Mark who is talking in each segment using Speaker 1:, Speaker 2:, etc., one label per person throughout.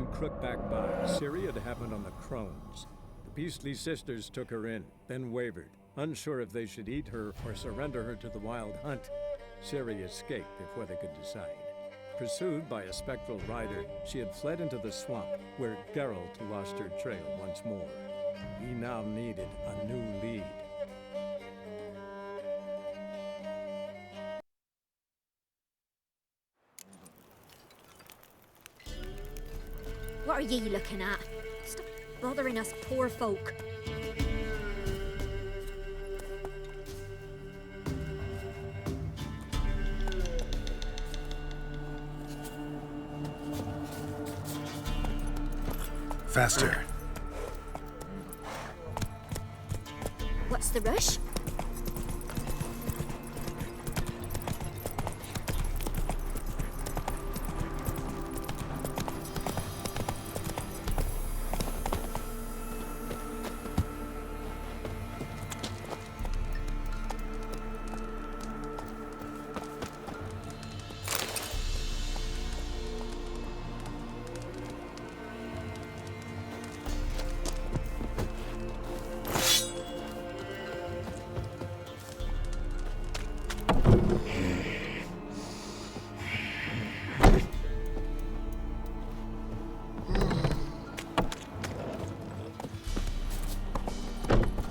Speaker 1: crook-back by. Siri had happened on the Crones. The beastly sisters took her in, then wavered, unsure if they should eat her or surrender her to the wild hunt. Siri escaped before they could decide. Pursued by a spectral rider, she had fled into the swamp, where Geralt lost her trail once more. He now needed a new lead.
Speaker 2: What are ye looking at? Stop bothering us poor folk.
Speaker 3: Faster.
Speaker 2: What's the rush?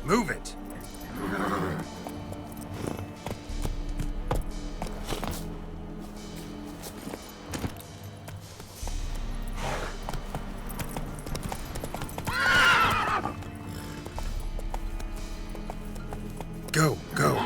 Speaker 3: Move it! Go, go.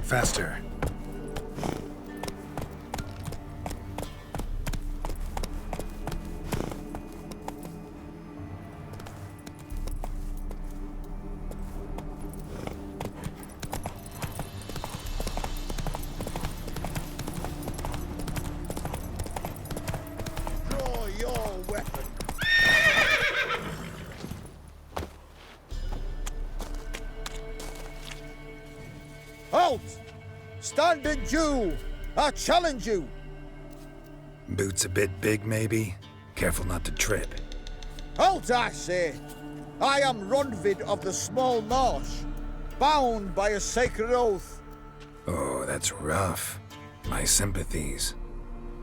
Speaker 3: Faster.
Speaker 4: Draw your weapon. Halt! Stand and do! I challenge you!
Speaker 3: Boots a bit big, maybe? Careful not to trip.
Speaker 4: Halt, I say! I am Ronvid of the Small Marsh, bound by a sacred oath.
Speaker 3: Oh, that's rough. My sympathies.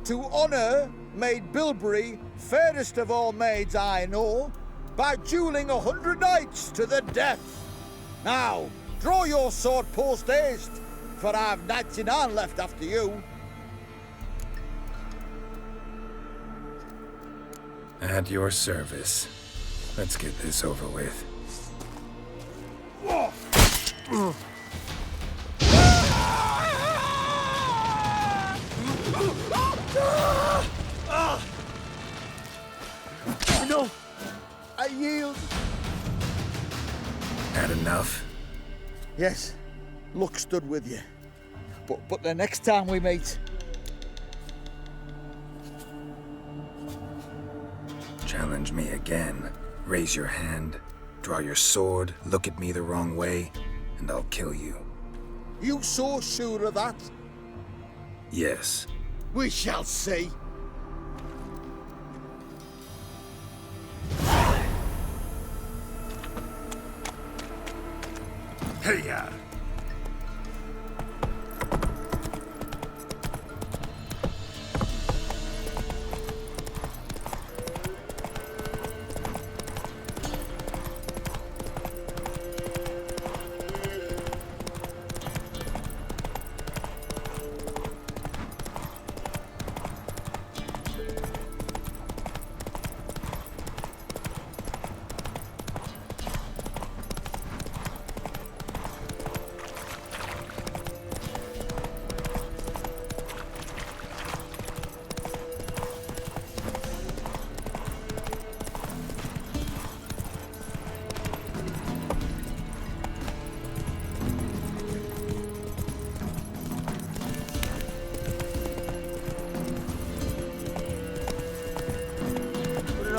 Speaker 4: To honor Maid Bilberry, fairest of all maids I know, by dueling 100 knights to the death. Now, draw your sword post haste, for I've 99 left after you.
Speaker 3: At your service. Let's get this over with.
Speaker 4: No, I yield.
Speaker 3: Had enough?
Speaker 4: Yes, luck stood with you. But the next time we meet...
Speaker 3: Challenge me again. Raise your hand, draw your sword, look at me the wrong way, and I'll kill you.
Speaker 4: You so sure of that?
Speaker 3: Yes.
Speaker 4: We shall see.
Speaker 3: Hey-ya!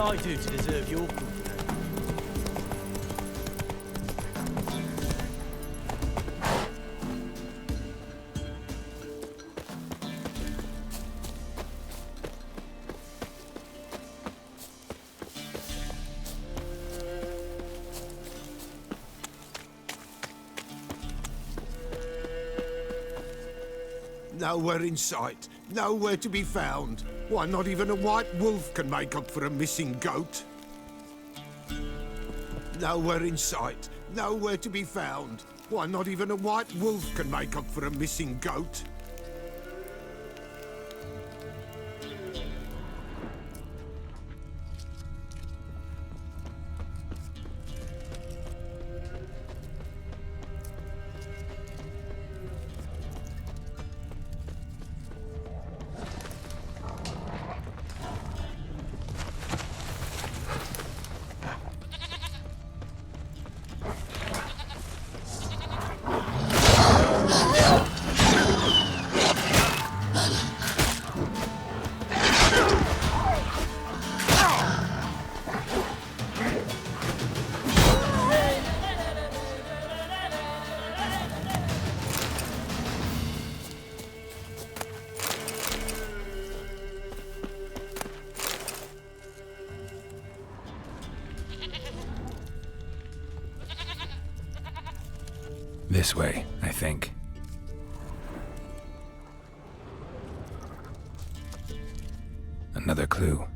Speaker 5: I do to deserve your company?
Speaker 6: Nowhere in sight, nowhere to be found. Why, not even a white wolf can make up for a missing goat. Nowhere in sight, nowhere to be found. Why, not even a white wolf can make up for a missing goat.
Speaker 3: This way, I think. Another clue.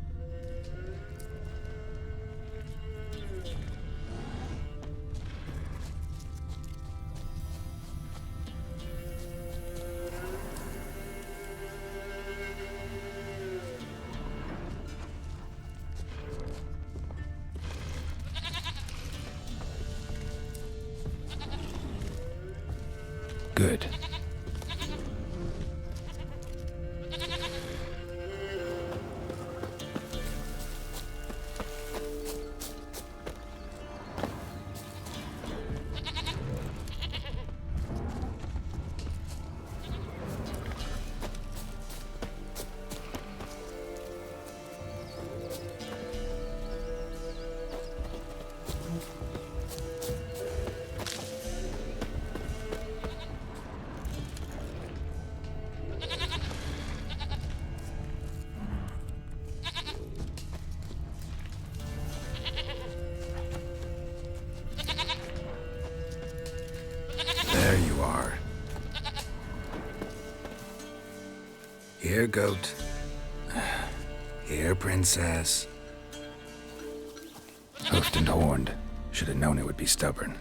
Speaker 3: Good. There you are. Here, goat. Here, princess. Hoofed and horned. Should have known it would be stubborn.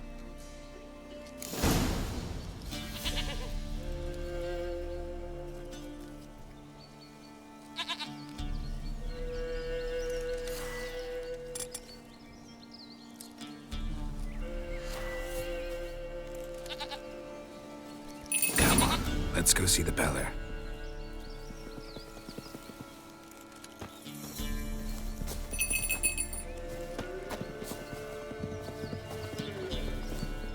Speaker 3: Come on, let's go see the Beller.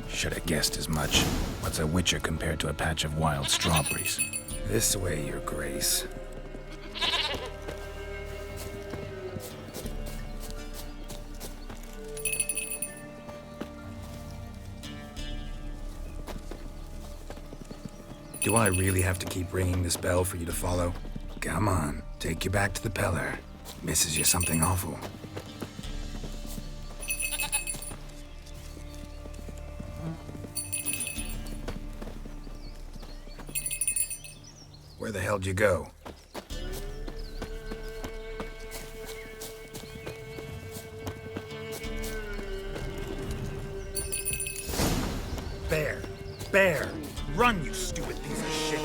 Speaker 3: Should have guessed as much. What's a witcher compared to a patch of wild strawberries? This way, Your Grace. Do I really have to keep ringing this bell for you to follow? Come on, take you back to the Beller. Misses you something awful. Where the hell'd you go?
Speaker 7: Bear! Bear! Run, you stupid piece of shit!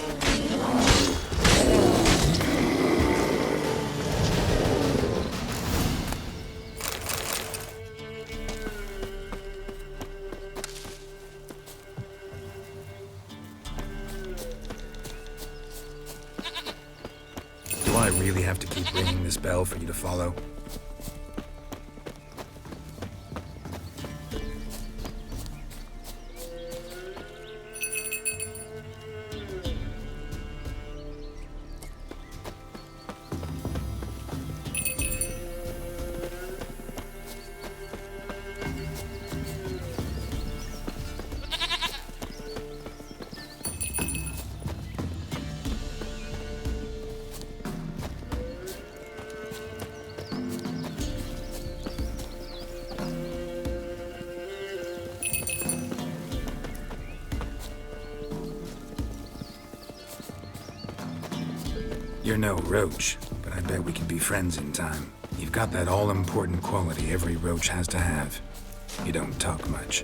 Speaker 3: Do I really have to keep ringing this bell for you to follow? You're no roach, but I bet we can be friends in time. You've got that all-important quality every roach has to have. You don't talk much.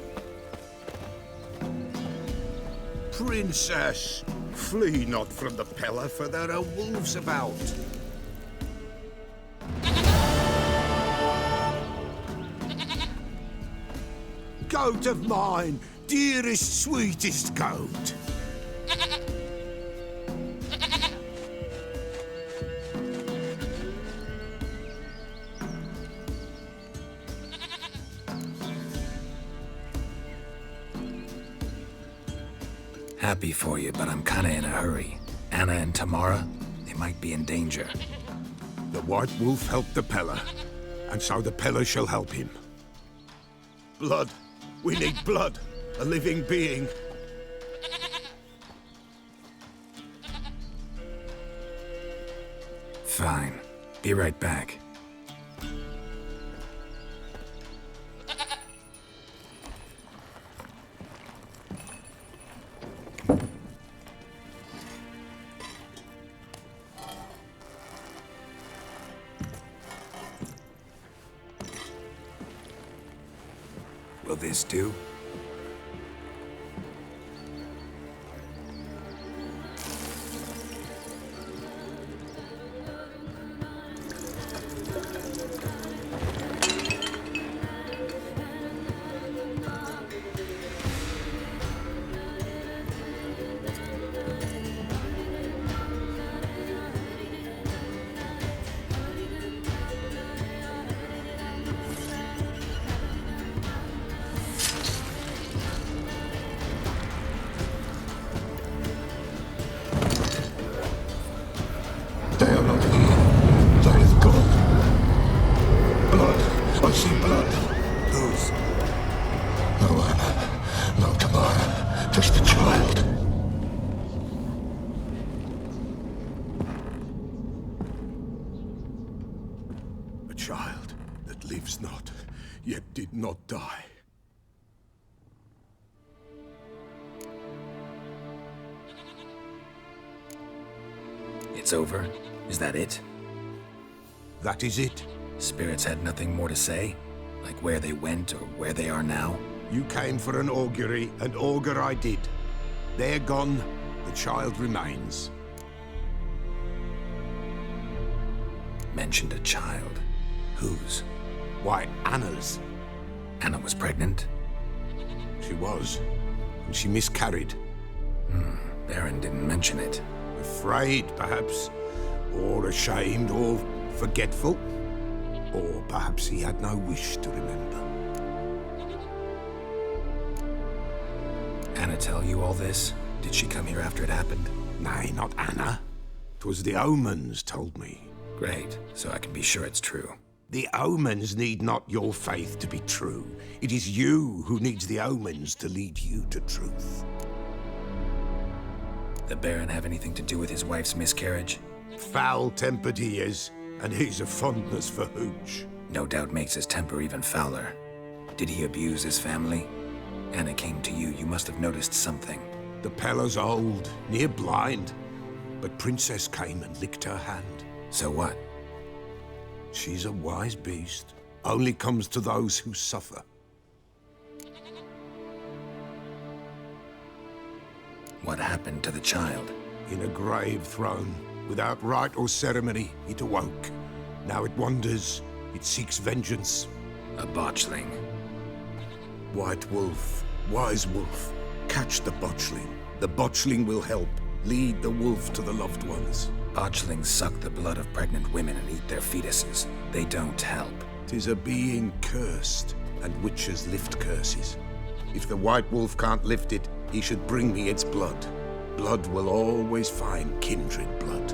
Speaker 6: Princess, flee not from the pillar, for there are wolves about. Goat of mine, dearest, sweetest goat.
Speaker 3: Happy for you, but I'm kinda in a hurry. Anna and Tamara, they might be in danger.
Speaker 6: The White Wolf helped the Peller, and so the Peller shall help him. Blood. We need blood. A living being.
Speaker 3: Fine. Be right back. Will this do?
Speaker 6: They are not here. They have gone. Blood. I see blood.
Speaker 3: Whose?
Speaker 6: No Anna. No Tamara. Just the child. A child that lives not, yet did not die.
Speaker 3: It's over? Is that it?
Speaker 6: That is it.
Speaker 3: Spirits had nothing more to say? Like where they went or where they are now?
Speaker 6: You came for an augury, and augur I did. They're gone, the child remains.
Speaker 3: Mentioned a child. Whose?
Speaker 6: Why, Anna's.
Speaker 3: Anna was pregnant?
Speaker 6: She was, and she miscarried.
Speaker 3: Baron didn't mention it.
Speaker 6: Afraid, perhaps, or ashamed, or forgetful. Or perhaps he had no wish to remember.
Speaker 3: Anna tell you all this? Did she come here after it happened?
Speaker 6: Nay, not Anna. 'Twas the omens told me.
Speaker 3: Great, so I can be sure it's true.
Speaker 6: The omens need not your faith to be true. It is you who needs the omens to lead you to truth.
Speaker 3: The Baron have anything to do with his wife's miscarriage?
Speaker 6: Foul-tempered he is, and he's a fondness for hooch.
Speaker 3: No doubt makes his temper even fouler. Did he abuse his family? Anna came to you, you must have noticed something.
Speaker 6: The Peller's old, near blind, but Princess came and licked her hand.
Speaker 3: So what?
Speaker 6: She's a wise beast, only comes to those who suffer.
Speaker 3: What happened to the child?
Speaker 6: In a grave thrown, without rite or ceremony, it awoke. Now it wanders, it seeks vengeance.
Speaker 3: A botchling.
Speaker 6: White wolf, wise wolf, catch the botchling. The botchling will help, lead the wolf to the loved ones.
Speaker 3: Botchlings suck the blood of pregnant women and eat their fetuses. They don't help.
Speaker 6: 'Tis a being cursed, and witches lift curses. If the white wolf can't lift it, he should bring me its blood. Blood will always find kindred blood.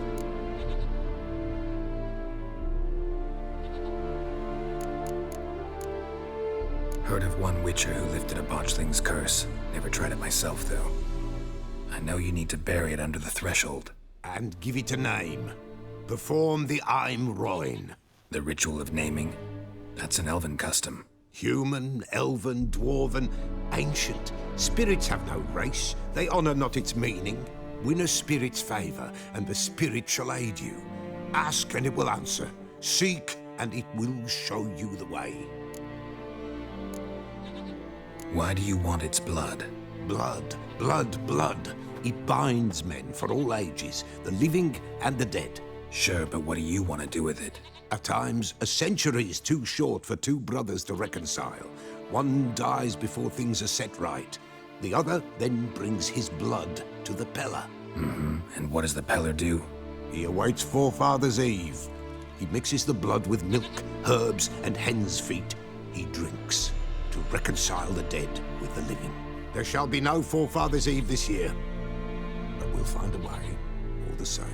Speaker 3: Heard of one witcher who lifted a botchling's curse. Never tried it myself, though. I know you need to bury it under the threshold.
Speaker 6: And give it a name. Perform the Aim Roin.
Speaker 3: The ritual of naming? That's an elven custom.
Speaker 6: Human, elven, dwarven, ancient. Spirits have no race. They honor not its meaning. Win a spirit's favor, and the spirit shall aid you. Ask, and it will answer. Seek, and it will show you the way.
Speaker 3: Why do you want its blood?
Speaker 6: Blood, blood, blood. It binds men for all ages, the living and the dead.
Speaker 3: Sure, but what do you want to do with it?
Speaker 6: At times, a century is too short for two brothers to reconcile. One dies before things are set right. The other then brings his blood to the Peller.
Speaker 3: And what does the Peller do?
Speaker 6: He awaits Forefathers' Eve. He mixes the blood with milk, herbs, and hen's feet. He drinks to reconcile the dead with the living. There shall be no Forefathers' Eve this year, but we'll find a way, all the same.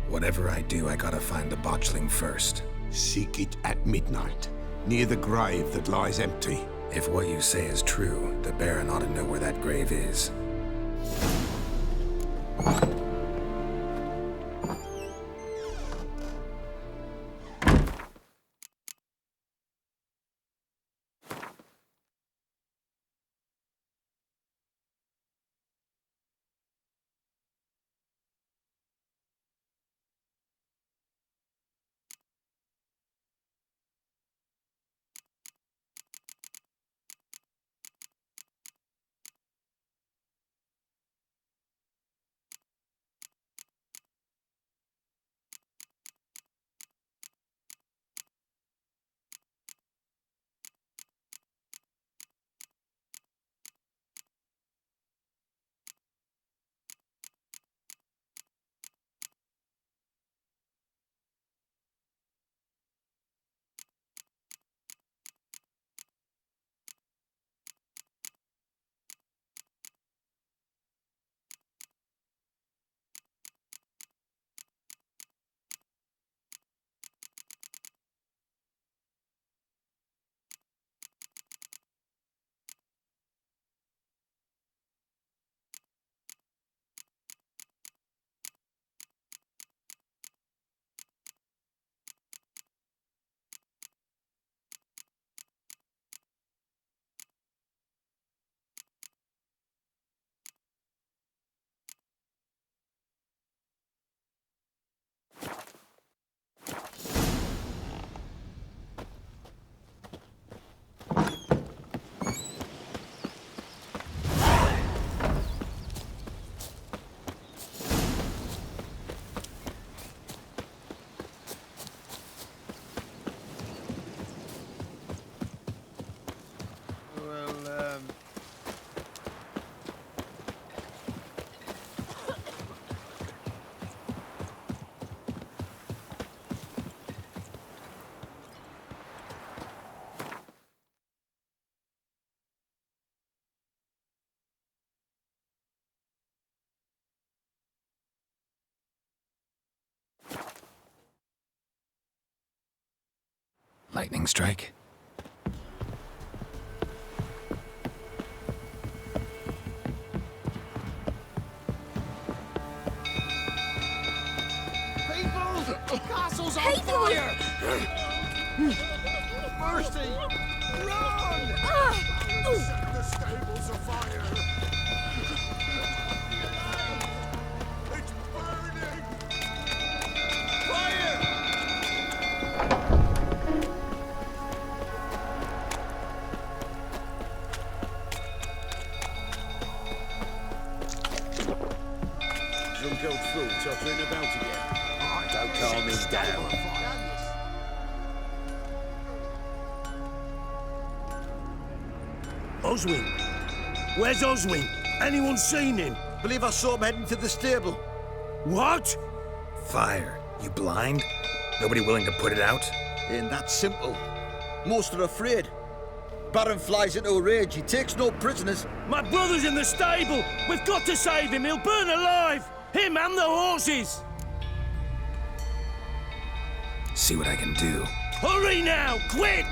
Speaker 3: Whatever I do, I gotta find the botchling first.
Speaker 6: Seek it at midnight, near the grave that lies empty.
Speaker 3: If what you say is true, the Baron ought to know where that grave is. Lightning strike?
Speaker 7: Castle's on fire! Mercy! Run! Set the stables afire! It's burning! Fire!
Speaker 5: Drunk old fool tottering about again. Don't calm me down.
Speaker 8: Oswin? Where's Oswin? Anyone seen him?
Speaker 4: Believe I saw him heading to the stable.
Speaker 8: What?
Speaker 3: Fire. You blind? Nobody willing to put it out?
Speaker 4: Ain't that simple. Most are afraid. Baron flies into a rage. He takes no prisoners.
Speaker 8: My brother's in the stable! We've got to save him! He'll burn alive! Him and the horses!
Speaker 3: See what I can do.
Speaker 8: Hurry now! Quick!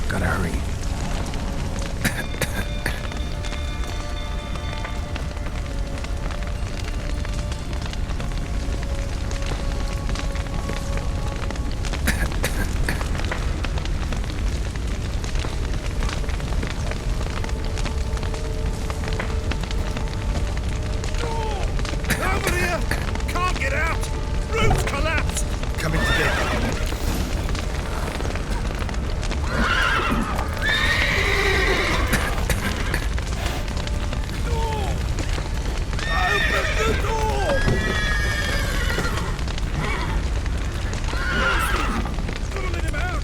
Speaker 3: Gotta hurry.
Speaker 8: Over here! Can't get out! Roof collapsed!
Speaker 3: Coming together.
Speaker 8: Open the door! Gotta let him out!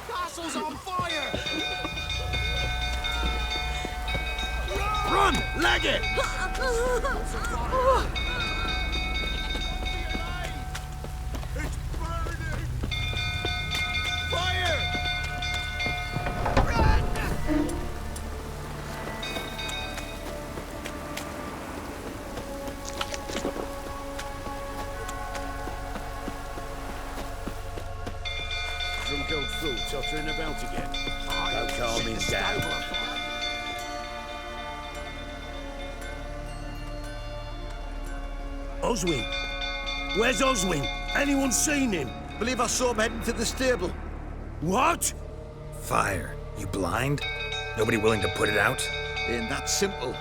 Speaker 7: Castle's on fire!
Speaker 8: Run! Leg it!
Speaker 7: It's burning!
Speaker 4: Fire!
Speaker 5: Drunk old fool tottering about again. Don't calm him down.
Speaker 8: Oswin! Where's Oswin? Anyone seen him?
Speaker 4: Believe I saw him heading to the stable.
Speaker 8: What?
Speaker 3: Fire. You blind? Nobody willing to put it out?
Speaker 4: Ain't that simple.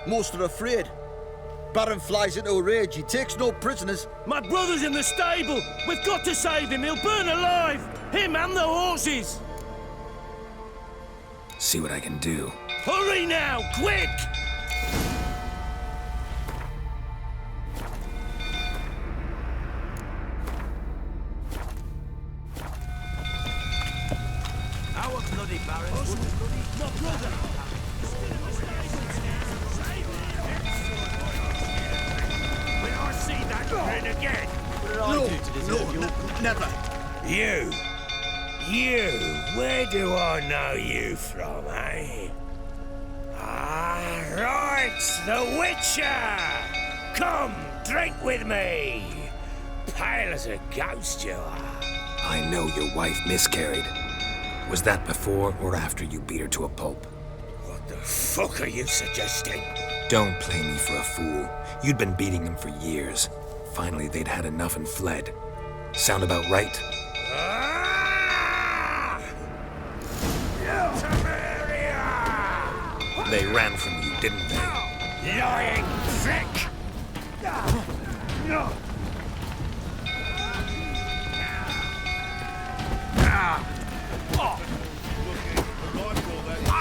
Speaker 4: Most are afraid. Baron flies into a rage. He takes no prisoners.
Speaker 8: My brother's in the stable! We've got to save him! He'll burn alive! Him and the horses!
Speaker 3: See what I can do.
Speaker 8: Hurry now! Quick!
Speaker 5: Our bloody barons wouldn't bloody...
Speaker 8: My brother!
Speaker 5: When I see that grin again, what did I do to deserve your...
Speaker 4: Never.
Speaker 8: You, where do I know you from, eh? Ah, right, the Witcher! Come, drink with me! Pale as a ghost you are.
Speaker 3: I know your wife miscarried. Was that before or after you beat her to a pulp?
Speaker 8: What the fuck are you suggesting?
Speaker 3: Don't play me for a fool. You'd been beating them for years. Finally, they'd had enough and fled. Sound about right?
Speaker 8: Ah! Temeria!
Speaker 3: They ran from you, didn't they?
Speaker 8: Lying prick!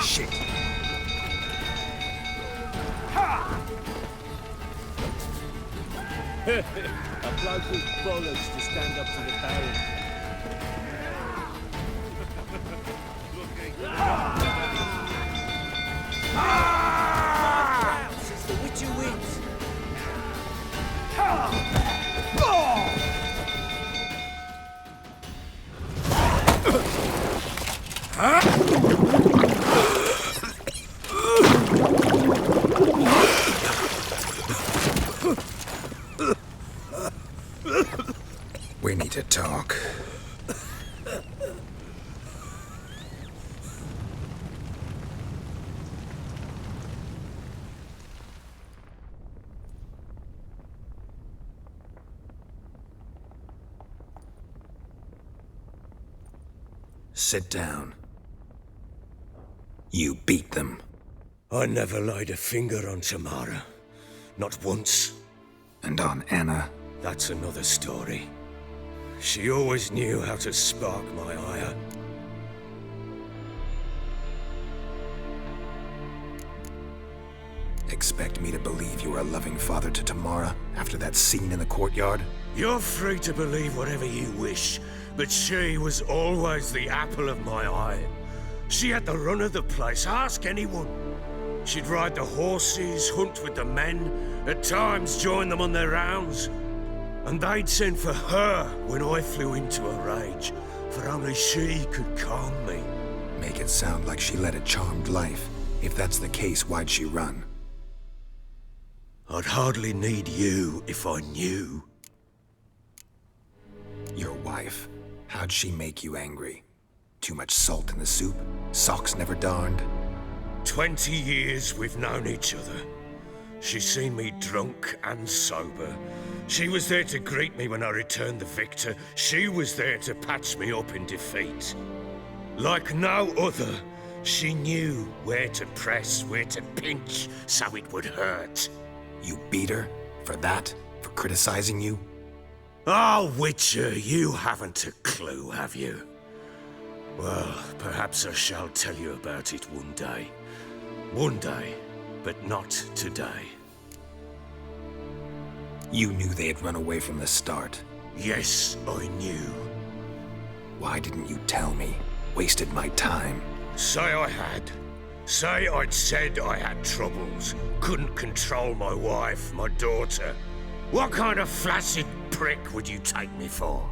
Speaker 3: Shit.
Speaker 5: A bloke with bollocks to stand up to the Baron. Since the Witcher wins.
Speaker 3: We need to talk. Sit down. You beat them.
Speaker 8: I never laid a finger on Tamara. Not once.
Speaker 3: And on Anna.
Speaker 8: That's another story. She always knew how to spark my ire.
Speaker 3: Expect me to believe you were a loving father to Tamara after that scene in the courtyard?
Speaker 8: You're free to believe whatever you wish, but she was always the apple of my eye. She had the run of the place, ask anyone. She'd ride the horses, hunt with the men, at times join them on their rounds. And they'd send for her when I flew into a rage, for only she could calm me.
Speaker 3: Make it sound like she led a charmed life. If that's the case, why'd she run?
Speaker 8: I'd hardly need you if I knew.
Speaker 3: Your wife. How'd she make you angry? Too much salt in the soup? Socks never darned?
Speaker 8: 20 years we've known each other. She's seen me drunk and sober. She was there to greet me when I returned the victor. She was there to patch me up in defeat. Like no other, she knew where to press, where to pinch, so it would hurt.
Speaker 3: You beat her? For that? For criticizing you?
Speaker 8: Oh, Witcher, you haven't a clue, have you? Well, perhaps I shall tell you about it one day. One day, but not today.
Speaker 3: You knew they had run away from the start.
Speaker 8: Yes, I knew.
Speaker 3: Why didn't you tell me? Wasted my time.
Speaker 8: Say I had. Say I'd said I had troubles. Couldn't control my wife, my daughter. What kind of flaccid prick would you take me for?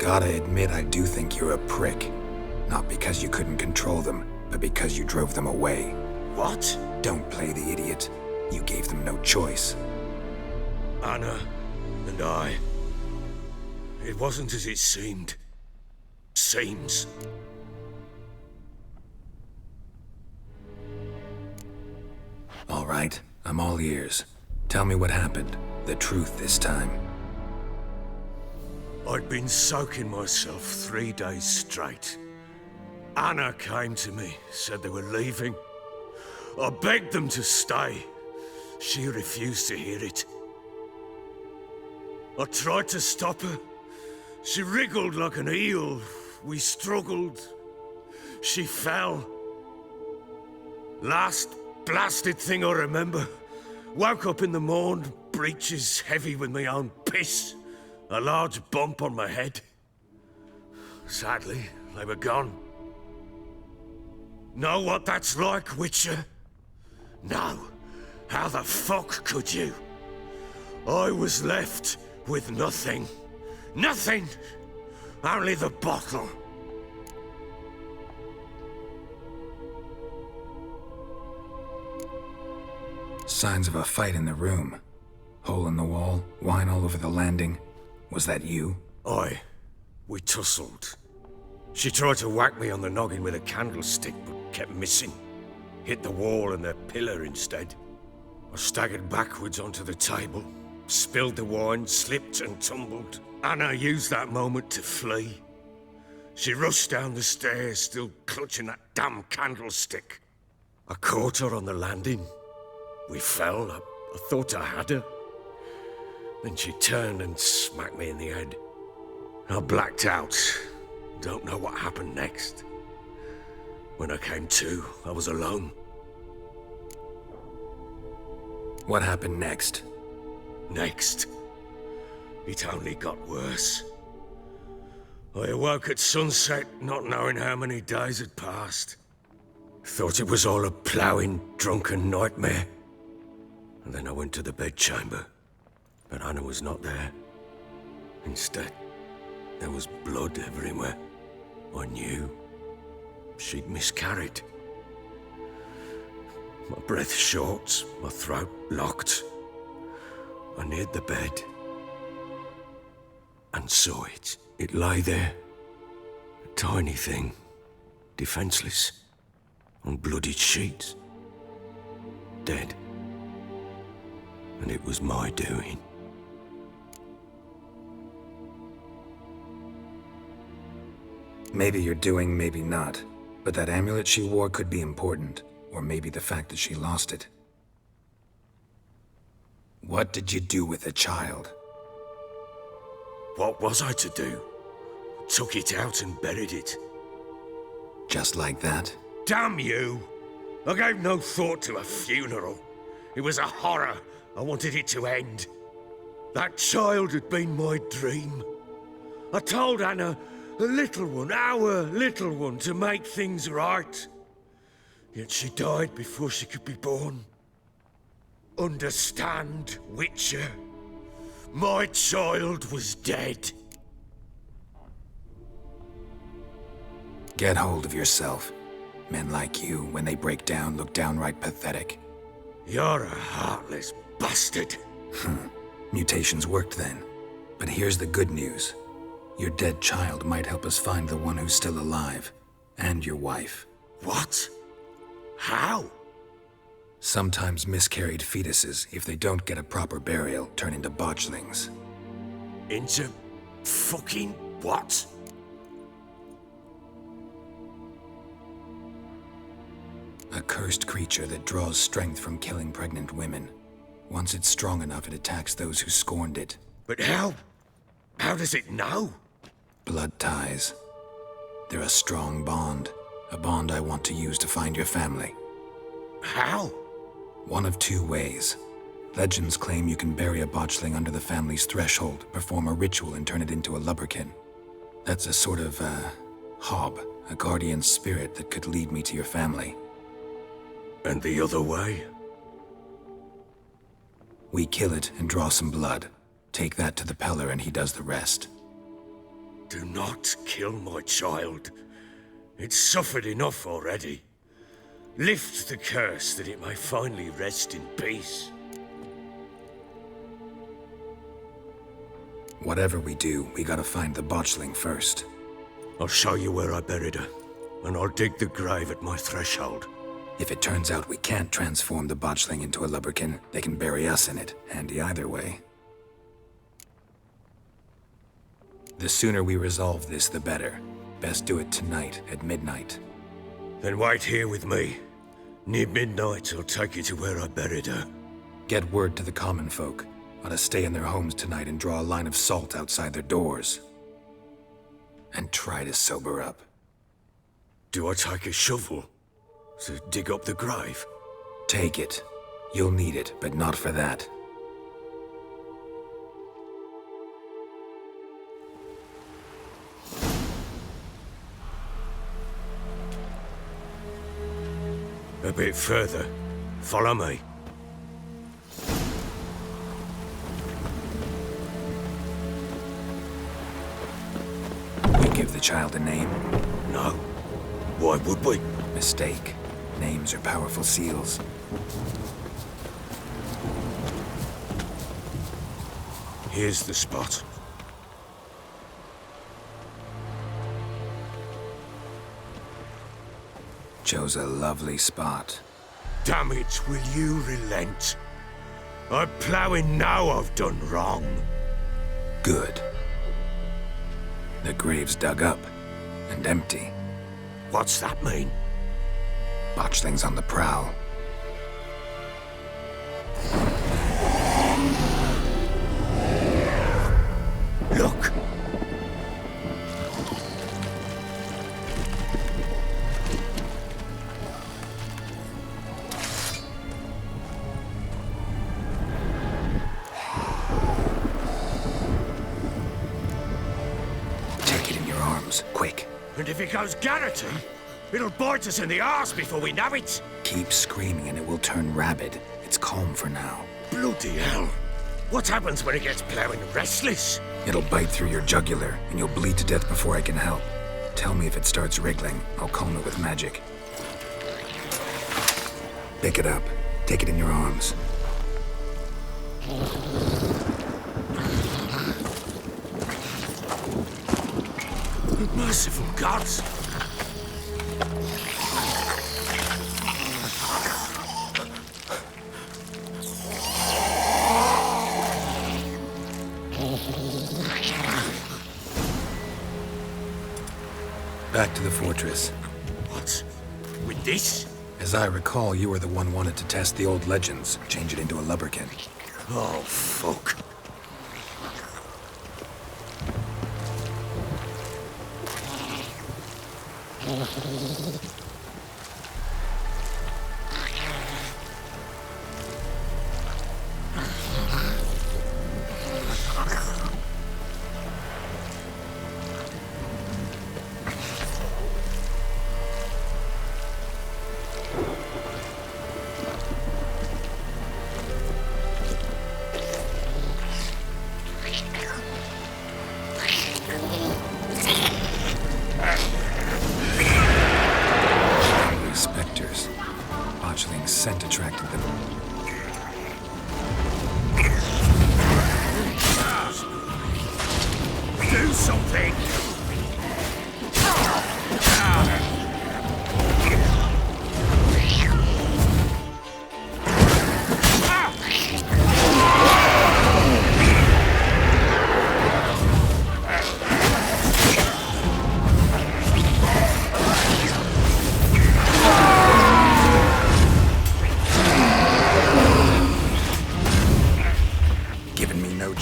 Speaker 3: Gotta admit, I do think you're a prick. Not because you couldn't control them, but because you drove them away.
Speaker 8: What?
Speaker 3: Don't play the idiot. You gave them no choice.
Speaker 8: Anna and I... It wasn't as it seemed. Seems.
Speaker 3: All right, I'm all ears. Tell me what happened. The truth this time.
Speaker 8: I'd been soaking myself 3 days straight. Anna came to me, said they were leaving. I begged them to stay. She refused to hear it. I tried to stop her. She wriggled like an eel. We struggled. She fell. Last blasted thing I remember. Woke up in the morn, breeches heavy with my own piss. A large bump on my head. Sadly, they were gone. Know what that's like, Witcher? No. How the fuck could you? I was left with nothing. Nothing! Only the bottle.
Speaker 3: Signs of a fight in the room. Hole in the wall, wine all over the landing. Was that you?
Speaker 8: Aye. We tussled. She tried to whack me on the noggin with a candlestick, but kept missing. Hit the wall and the pillar instead. I staggered backwards onto the table, spilled the wine, slipped and tumbled. Anna used that moment to flee. She rushed down the stairs, still clutching that damn candlestick. I caught her on the landing. We fell. I thought I had her. Then she turned and smacked me in the head. I blacked out. Don't know what happened next. When I came to, I was alone.
Speaker 3: What happened next?
Speaker 8: Next? It only got worse. I awoke at sunset, not knowing how many days had passed. Thought it was all a ploughing, drunken nightmare. And then I went to the bedchamber. But Anna was not there. Instead, there was blood everywhere. I knew she'd miscarried. My breath short, my throat locked. I neared the bed and saw it. It lay there, a tiny thing, defenseless, on bloodied sheets, dead. And it was my doing.
Speaker 3: Maybe you're doing, maybe not. But that amulet she wore could be important. Or maybe the fact that she lost it. What did you do with the child?
Speaker 8: What was I to do? Took it out and buried it.
Speaker 3: Just like that?
Speaker 8: Damn you! I gave no thought to a funeral. It was a horror. I wanted it to end. That child had been my dream. I told Anna, a little one, our little one, to make things right. Yet she died before she could be born. Understand, Witcher? My child was dead.
Speaker 3: Get hold of yourself. Men like you, when they break down, look downright pathetic.
Speaker 8: You're a heartless bastard.
Speaker 3: Mutations worked then. But here's the good news. Your dead child might help us find the one who's still alive. And your wife.
Speaker 8: What? How?
Speaker 3: Sometimes miscarried fetuses, if they don't get a proper burial, turn into botchlings.
Speaker 8: Into fucking what?
Speaker 3: A cursed creature that draws strength from killing pregnant women. Once it's strong enough, it attacks those who scorned it.
Speaker 8: But how? How does it know?
Speaker 3: Blood ties. They're a strong bond. A bond I want to use to find your family.
Speaker 8: How?
Speaker 3: One of two ways. Legends claim you can bury a botchling under the family's threshold, perform a ritual, and turn it into a lubberkin. That's a sort of, hob, a guardian spirit that could lead me to your family.
Speaker 8: And the other way?
Speaker 3: We kill it and draw some blood. Take that to the Peller and he does the rest.
Speaker 8: Do not kill my child. It's suffered enough already. Lift the curse that it may finally rest in peace.
Speaker 3: Whatever we do, we gotta find the botchling first.
Speaker 8: I'll show you where I buried her, and I'll dig the grave at my threshold.
Speaker 3: If it turns out we can't transform the botchling into a lubberkin, they can bury us in it. Handy either way. The sooner we resolve this, the better. Best do it tonight, at midnight.
Speaker 8: Then wait here with me. Near midnight, I'll take you to where I buried her.
Speaker 3: Get word to the common folk. Ought to stay in their homes tonight and draw a line of salt outside their doors. And try to sober up.
Speaker 8: Do I take a shovel to dig up the grave?
Speaker 3: Take it. You'll need it, but not for that.
Speaker 8: A bit further. Follow me.
Speaker 3: We give the child a name?
Speaker 8: No. Why would we?
Speaker 3: Mistake. Names are powerful seals.
Speaker 8: Here's the spot.
Speaker 3: Chose a lovely spot.
Speaker 8: Damn it, will you relent? I'm plowing now I've done wrong.
Speaker 3: Good. The grave's dug up and empty.
Speaker 8: What's that mean?
Speaker 3: Botchling's on the prowl.
Speaker 8: Look!
Speaker 3: Take it in your arms, quick.
Speaker 8: And if it goes garrity, it'll bite us in the arse before we know it.
Speaker 3: Keep screaming and it will turn rabid. It's calm for now.
Speaker 8: Bloody hell. What happens when it gets plowing restless?
Speaker 3: It'll bite through your jugular and you'll bleed to death before I can help. Tell me if it starts wriggling. I'll calm it with magic. Pick it up. Take it in your arms.
Speaker 8: Merciful gods!
Speaker 3: Back to the fortress.
Speaker 8: What? With this?
Speaker 3: As I recall, you were the one wanted to test the old legends, change it into a lubberkin.
Speaker 8: Oh, fuck.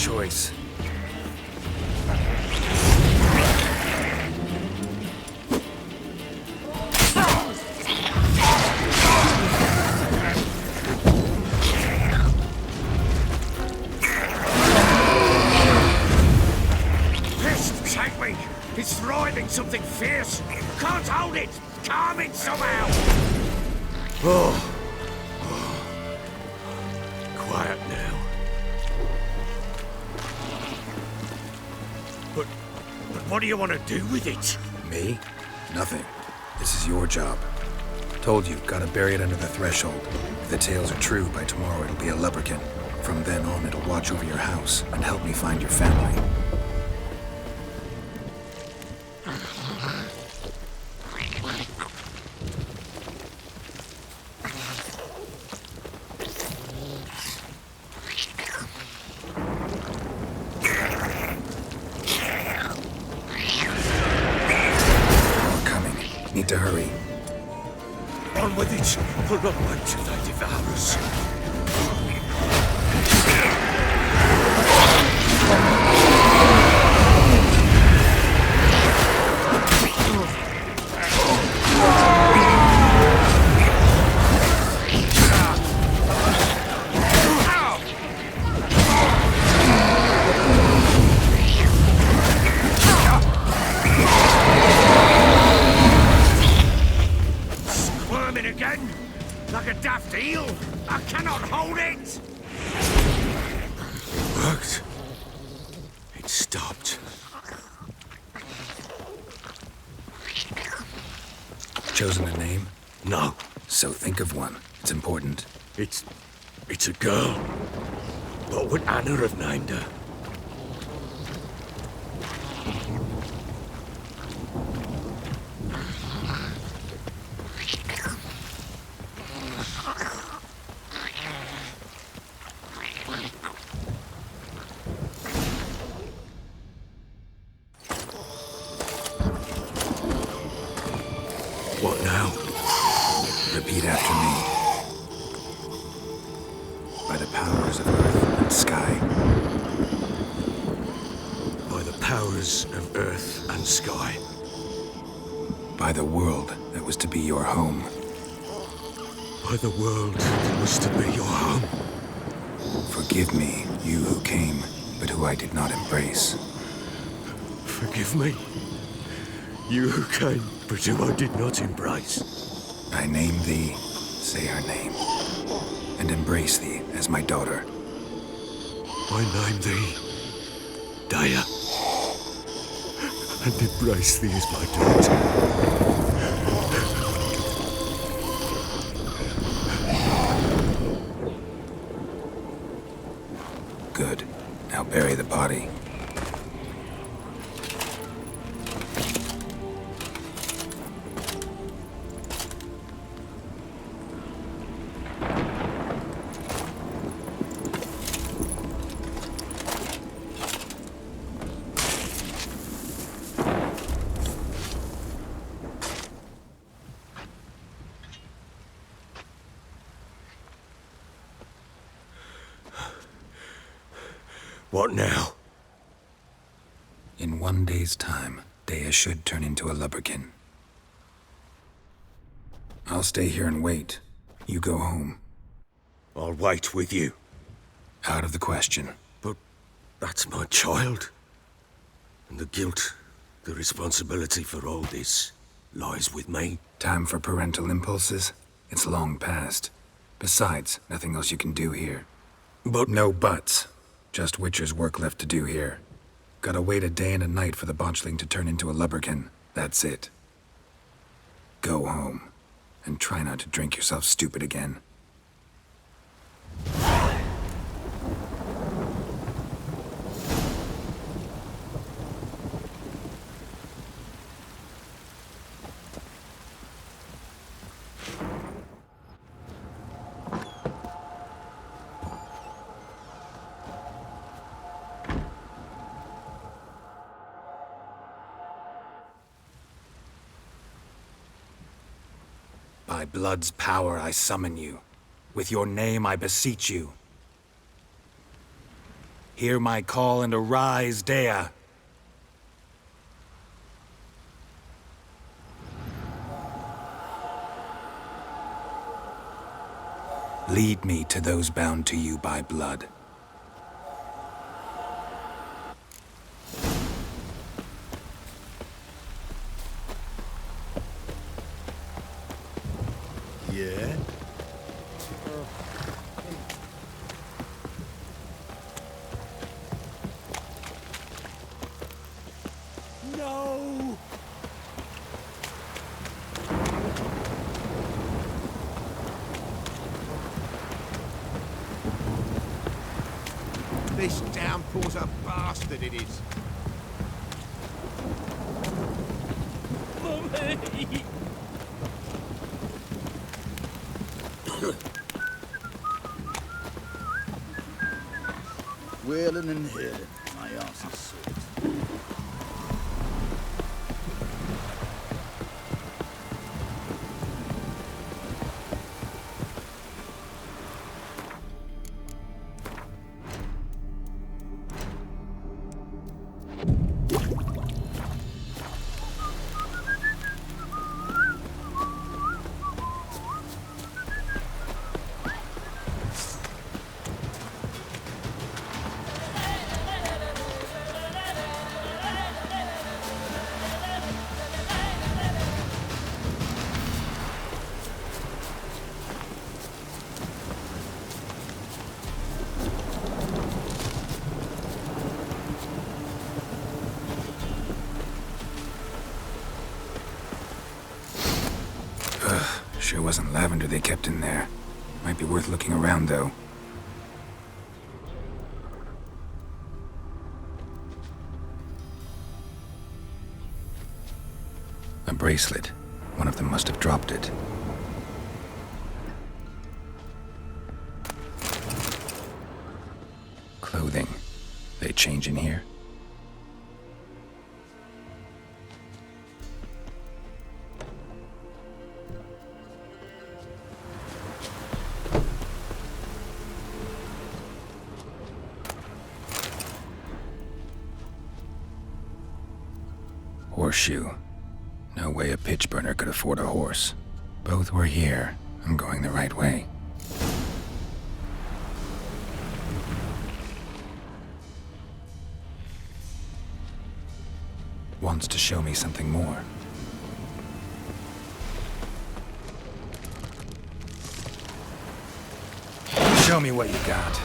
Speaker 3: choice.
Speaker 8: Pissed, take me! It's thriving something fierce! Can't hold it! Calm it somehow! Oh. Quiet now. But what do you want to do with it?
Speaker 3: Me? Nothing. This is your job. Told you, gotta bury it under the threshold. If the tales are true, by tomorrow it'll be a lubberkin. From then on, it'll watch over your house and help me find your family. Need to hurry.
Speaker 8: On with it! We'll not wait till they devour us. Again? Like a daft eel? I cannot hold it! It worked. It stopped.
Speaker 3: Chosen a name?
Speaker 8: No.
Speaker 3: So think of one. It's important.
Speaker 8: It's a girl. What would Anna have named her? What now?
Speaker 3: Repeat after me. By the powers of earth and sky.
Speaker 8: By the powers of earth and sky.
Speaker 3: By the world that was to be your home.
Speaker 8: By the world that was to be your home.
Speaker 3: Forgive me, you who came, but who I did not embrace.
Speaker 8: Forgive me. You who came, but who I did not embrace.
Speaker 3: I name thee, say her name, and embrace thee as my daughter.
Speaker 8: I name thee, Daya, and embrace thee as my daughter.
Speaker 3: Good. Now bury the body.
Speaker 8: What now?
Speaker 3: In 1 day's time, Daya should turn into a lubberkin. I'll stay here and wait. You go home.
Speaker 8: I'll wait with you.
Speaker 3: Out of the question.
Speaker 8: But that's my child. And the guilt, the responsibility for all this lies with me.
Speaker 3: Time for parental impulses? It's long past. Besides, nothing else you can do here.
Speaker 8: But
Speaker 3: no buts. Just Witcher's work left to do here. Gotta wait a day and a night for the botchling to turn into a lubberkin. That's it. Go home. And try not to drink yourself stupid again. By blood's power I summon you. With your name I beseech you. Hear my call and arise, Dea. Lead me to those bound to you by blood.
Speaker 7: Yeah?
Speaker 8: No!
Speaker 6: This downpour's a bastard, it is.
Speaker 8: Mummy!
Speaker 7: Wheeling and healing. My arse is sore.
Speaker 3: Sure wasn't lavender they kept in there. Might be worth looking around, though. A bracelet. One of them must have dropped it. Clothing. They change in here? Horseshoe. No way a pitch burner could afford a horse. Both were here. I'm going the right way. Wants to show me something more. Show me what you got.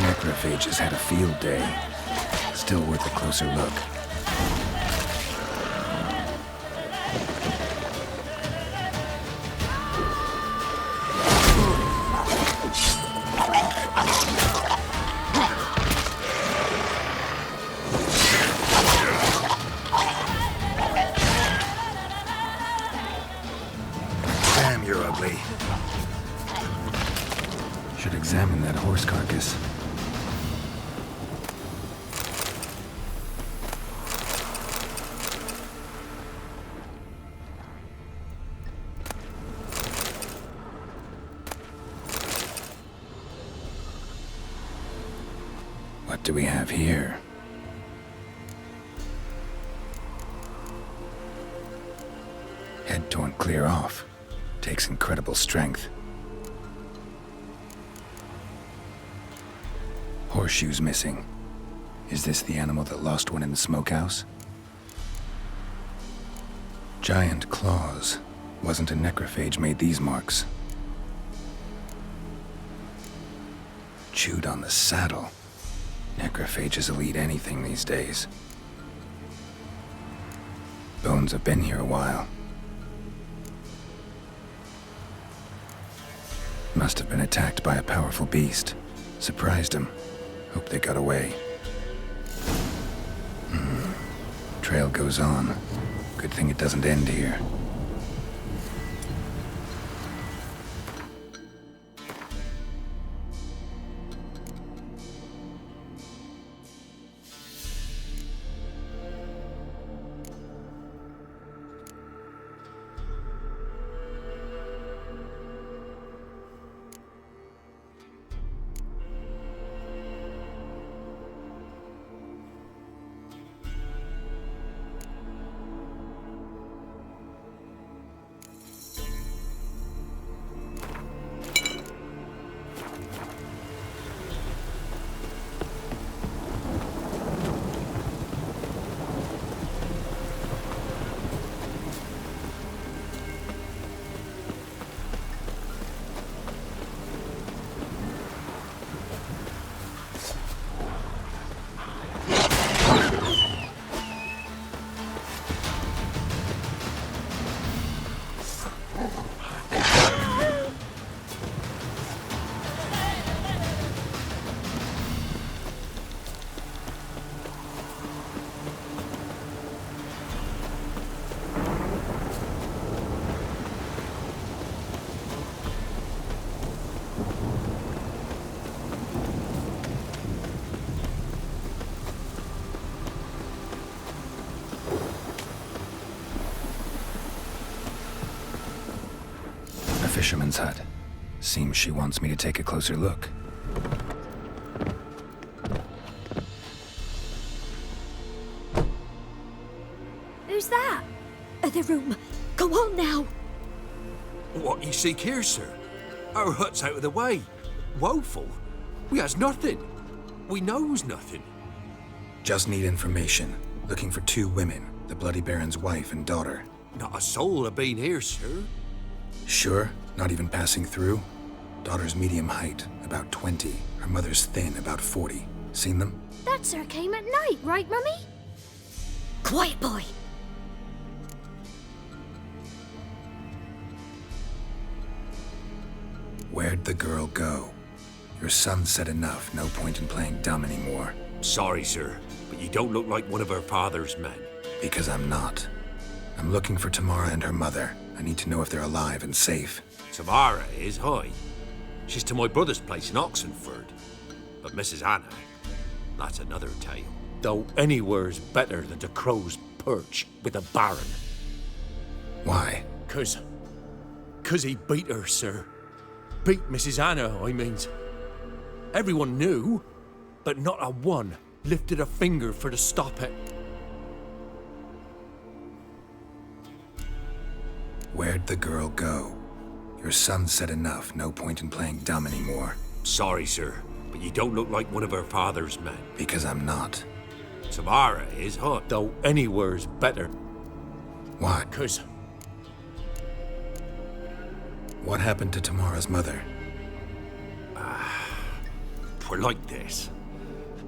Speaker 3: Necrophages had a field day. Still worth a closer look. Damn, you're ugly. Should examine that horse carcass. What do we have here? Head torn clear off. Takes incredible strength. Horseshoes missing. Is this the animal that lost one in the smokehouse? Giant claws. Wasn't a necrophage made these marks. Chewed on the saddle. Necrophages will eat anything these days. Bones have been here a while. Must have been attacked by a powerful beast. Surprised him. Hope they got away. Trail goes on. Good thing it doesn't end here. Fisherman's hut. Seems she wants me to take a closer look.
Speaker 2: Who's that? Other room. Go on now.
Speaker 5: What you seek here, sir? Our hut's out of the way. Woeful. We has nothing. We knows nothing.
Speaker 3: Just need information. Looking for 2 women, the Bloody Baron's wife and daughter.
Speaker 5: Not a soul have been here, sir.
Speaker 3: Sure? Not even passing through? Daughter's medium height, about 20. Her mother's thin, about 40. Seen them?
Speaker 2: That sir came at night, right, Mummy? Quiet, boy.
Speaker 3: Where'd the girl go? Your son said enough, no point in playing dumb anymore.
Speaker 5: Sorry, sir, but you don't look like one of our father's men.
Speaker 3: Because I'm not. I'm looking for Tamara and her mother. I need to know if they're alive and safe.
Speaker 5: Tamara is, hi. She's to my brother's place in Oxenford. But Mrs. Anna, that's another tale. Though anywhere's better than to Crow's Perch with a baron.
Speaker 3: Why?
Speaker 5: 'Cause he beat her, sir. Beat Mrs. Anna, I means. Everyone knew, but not a one lifted a finger for to stop it.
Speaker 3: Where'd the girl go? Your son said enough, no point in playing dumb anymore.
Speaker 5: Sorry, sir, but you don't look like one of our father's men.
Speaker 3: Because I'm not.
Speaker 5: Tamara is hot, though anywhere's better.
Speaker 3: What?
Speaker 5: 'Cause
Speaker 3: What happened to Tamara's mother?
Speaker 5: we're like this.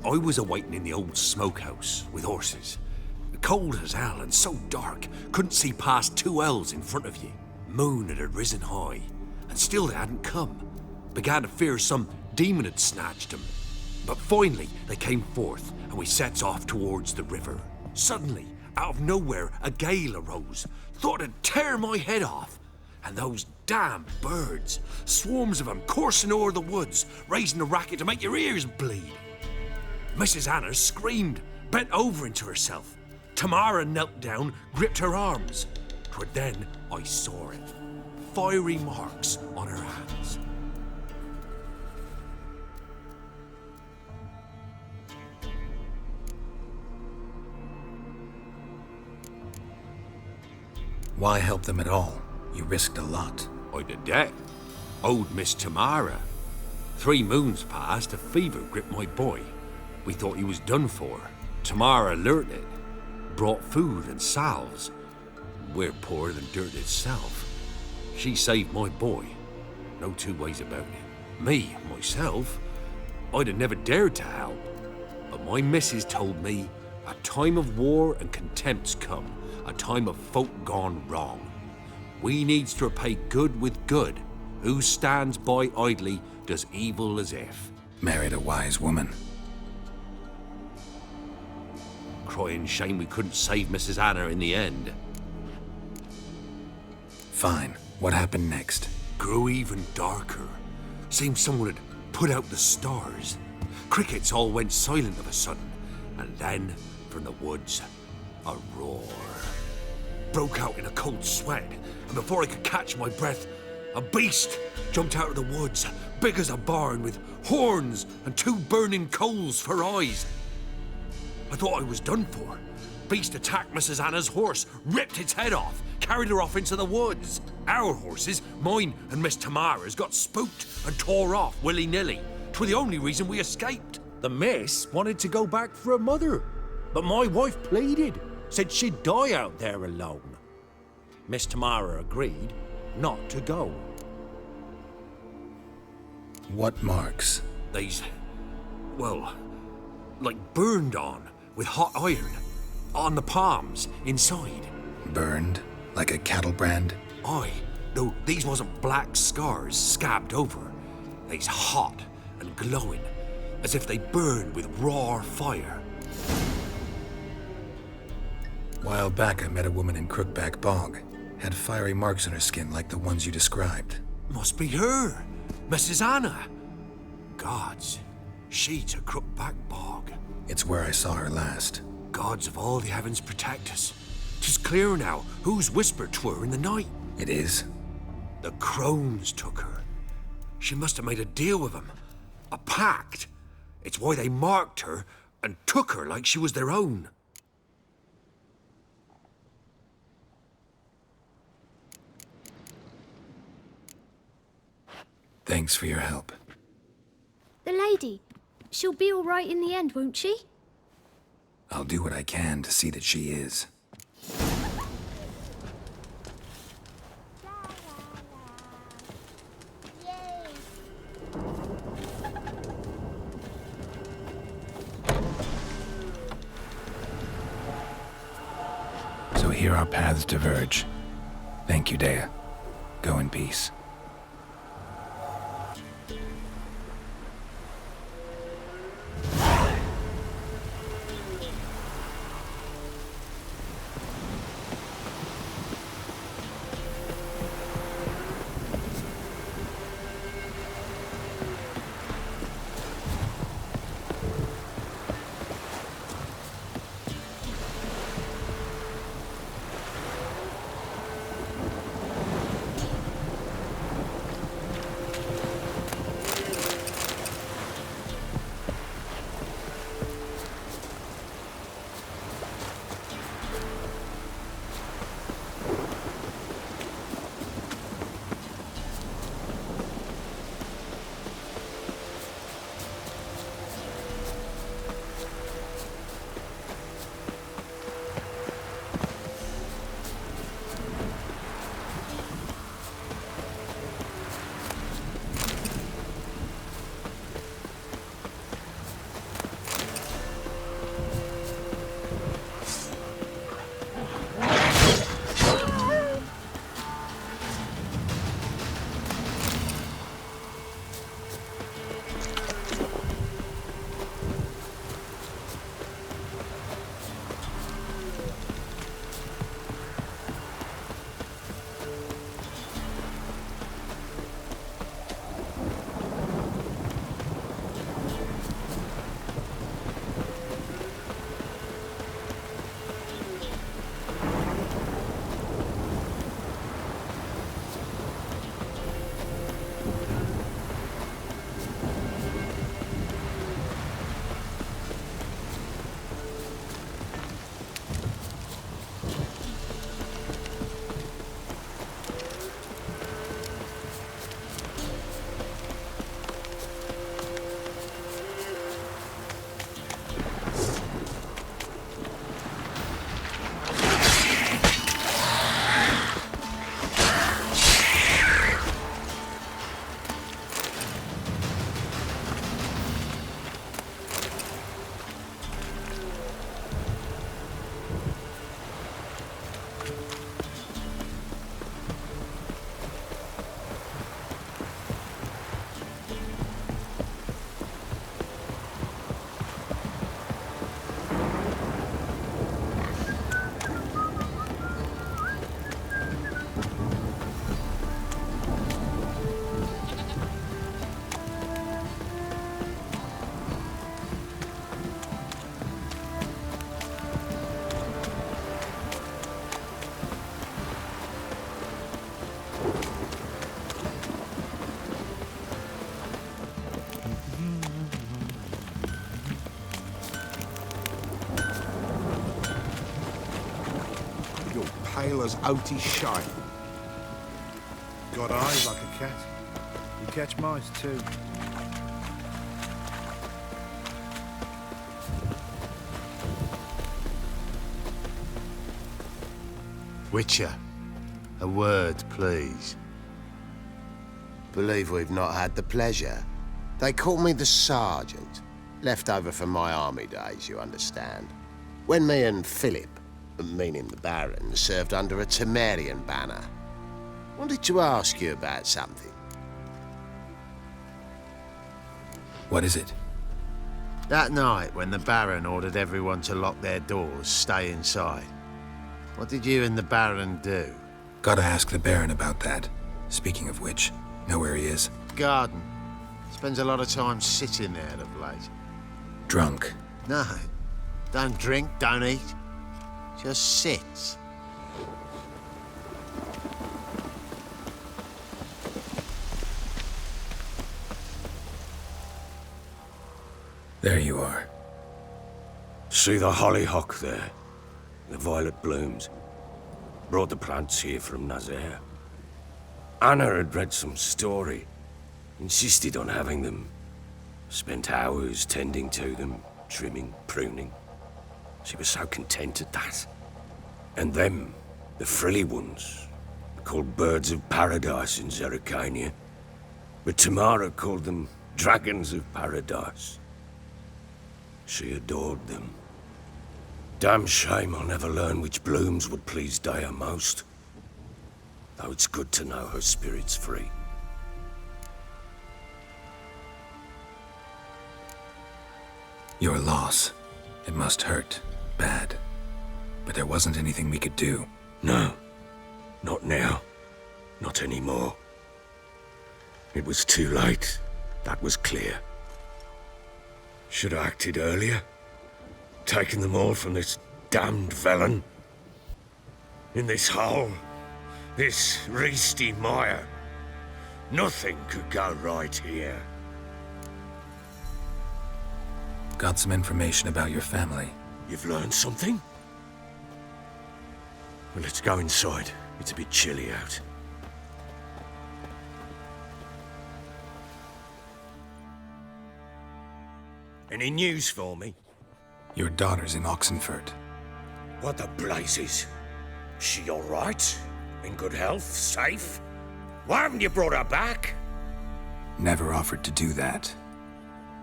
Speaker 5: I was awaiting in the old smokehouse with horses. Cold as hell and so dark, couldn't see past 2 ells in front of you. Moon had risen high, and still they hadn't come. Began to fear some demon had snatched them. But finally, they came forth, and we sets off towards the river. Suddenly, out of nowhere, a gale arose. Thought it'd tear my head off. And those damn birds, swarms of them coursing o'er the woods, raising a racket to make your ears bleed. Mrs. Anna screamed, bent over into herself. Tamara knelt down, gripped her arms. 'Twere then I saw it. Fiery marks on her hands.
Speaker 3: Why help them at all? You risked a lot.
Speaker 5: I did that. Old Miss Tamara. 3 moons passed, a fever gripped my boy. We thought he was done for. Tamara learnt it. Brought food and salves. We're poorer than dirt itself. She saved my boy. No 2 ways about it. Me, myself, I'd have never dared to help. But my missus told me a time of war and contempt's come. A time of folk gone wrong. We needs to repay good with good. Who stands by idly does evil as if.
Speaker 3: Married a wise woman.
Speaker 5: Crying shame we couldn't save Mrs. Anna in the end.
Speaker 3: Fine. What happened next?
Speaker 5: Grew even darker. Seemed someone had put out the stars. Crickets all went silent of a sudden. And then, from the woods, a roar. Broke out in a cold sweat, and before I could catch my breath, a beast jumped out of the woods, big as a barn, with horns and 2 burning coals for eyes. I thought I was done for. Beast attacked Mrs. Anna's horse, ripped its head off, carried her off into the woods. Our horses, mine and Miss Tamara's, got spooked and tore off willy-nilly. 'Twas the only reason we escaped. The miss wanted to go back for her mother, but my wife pleaded, said she'd die out there alone. Miss Tamara agreed not to go.
Speaker 3: What marks?
Speaker 5: They's, well, like burned on with hot iron. On the palms, inside.
Speaker 3: Burned? Like a cattle brand?
Speaker 5: Aye, though these wasn't black scars scabbed over. They's hot and glowing, as if they burned with raw fire.
Speaker 3: While back, I met a woman in Crookback Bog. Had fiery marks on her skin like the ones you described.
Speaker 5: Must be her, Mrs. Anna. Gods, she's a Crookback Bog.
Speaker 3: It's where I saw her last.
Speaker 5: Gods of all the heavens protect us. 'Tis clear now who's whispered to her in the night.
Speaker 3: It is?
Speaker 5: The crones took her. She must have made a deal with them. A pact. It's why they marked her and took her like she was their own.
Speaker 3: Thanks for your help.
Speaker 2: The lady, she'll be all right in the end, won't she?
Speaker 3: I'll do what I can to see that she is. So here our paths diverge. Thank you, Dea. Go in peace.
Speaker 6: pale as oaty shite.
Speaker 7: Got eyes like a cat. You catch mice too.
Speaker 8: Witcher, a word, please.
Speaker 9: Believe we've not had the pleasure. They call me the Sergeant. Left over from my army days, you understand. When me and Philip, meaning the Baron, served under a Temerian banner. Wanted to ask you about something.
Speaker 3: What is it?
Speaker 8: That night when the Baron ordered everyone to lock their doors, stay inside. What did you and the Baron do?
Speaker 3: Gotta ask the Baron about that. Speaking of which, know where he is?
Speaker 8: Garden. Spends a lot of time sitting there of late.
Speaker 3: Drunk.
Speaker 8: No. Don't drink, don't eat. Just sits.
Speaker 3: There you are.
Speaker 5: See the hollyhock there? The violet blooms. Brought the plants here from Nazaire. Anna had read some story. Insisted on having them. Spent hours tending to them, trimming, pruning. She was so content at that. And them, the frilly ones, called birds of paradise in Zerrikania. But Tamara called them dragons of paradise. She adored them. Damn shame I'll never learn which blooms would please Dea most. Though it's good to know her spirit's free.
Speaker 3: Your loss. It must hurt. Bad. But there wasn't anything we could do.
Speaker 5: No. Not now. Not anymore. It was too late. That was clear. Should have acted earlier. Taken them all from this damned felon. In this hole. This reesty mire. Nothing could go right here.
Speaker 3: Got some information about your family.
Speaker 5: You've learned something? Well, let's go inside. It's a bit chilly out. Any news for me?
Speaker 3: Your daughter's in Oxenfurt.
Speaker 5: What the blazes? She all right? In good health? Safe? Why haven't you brought her back?
Speaker 3: Never offered to do that.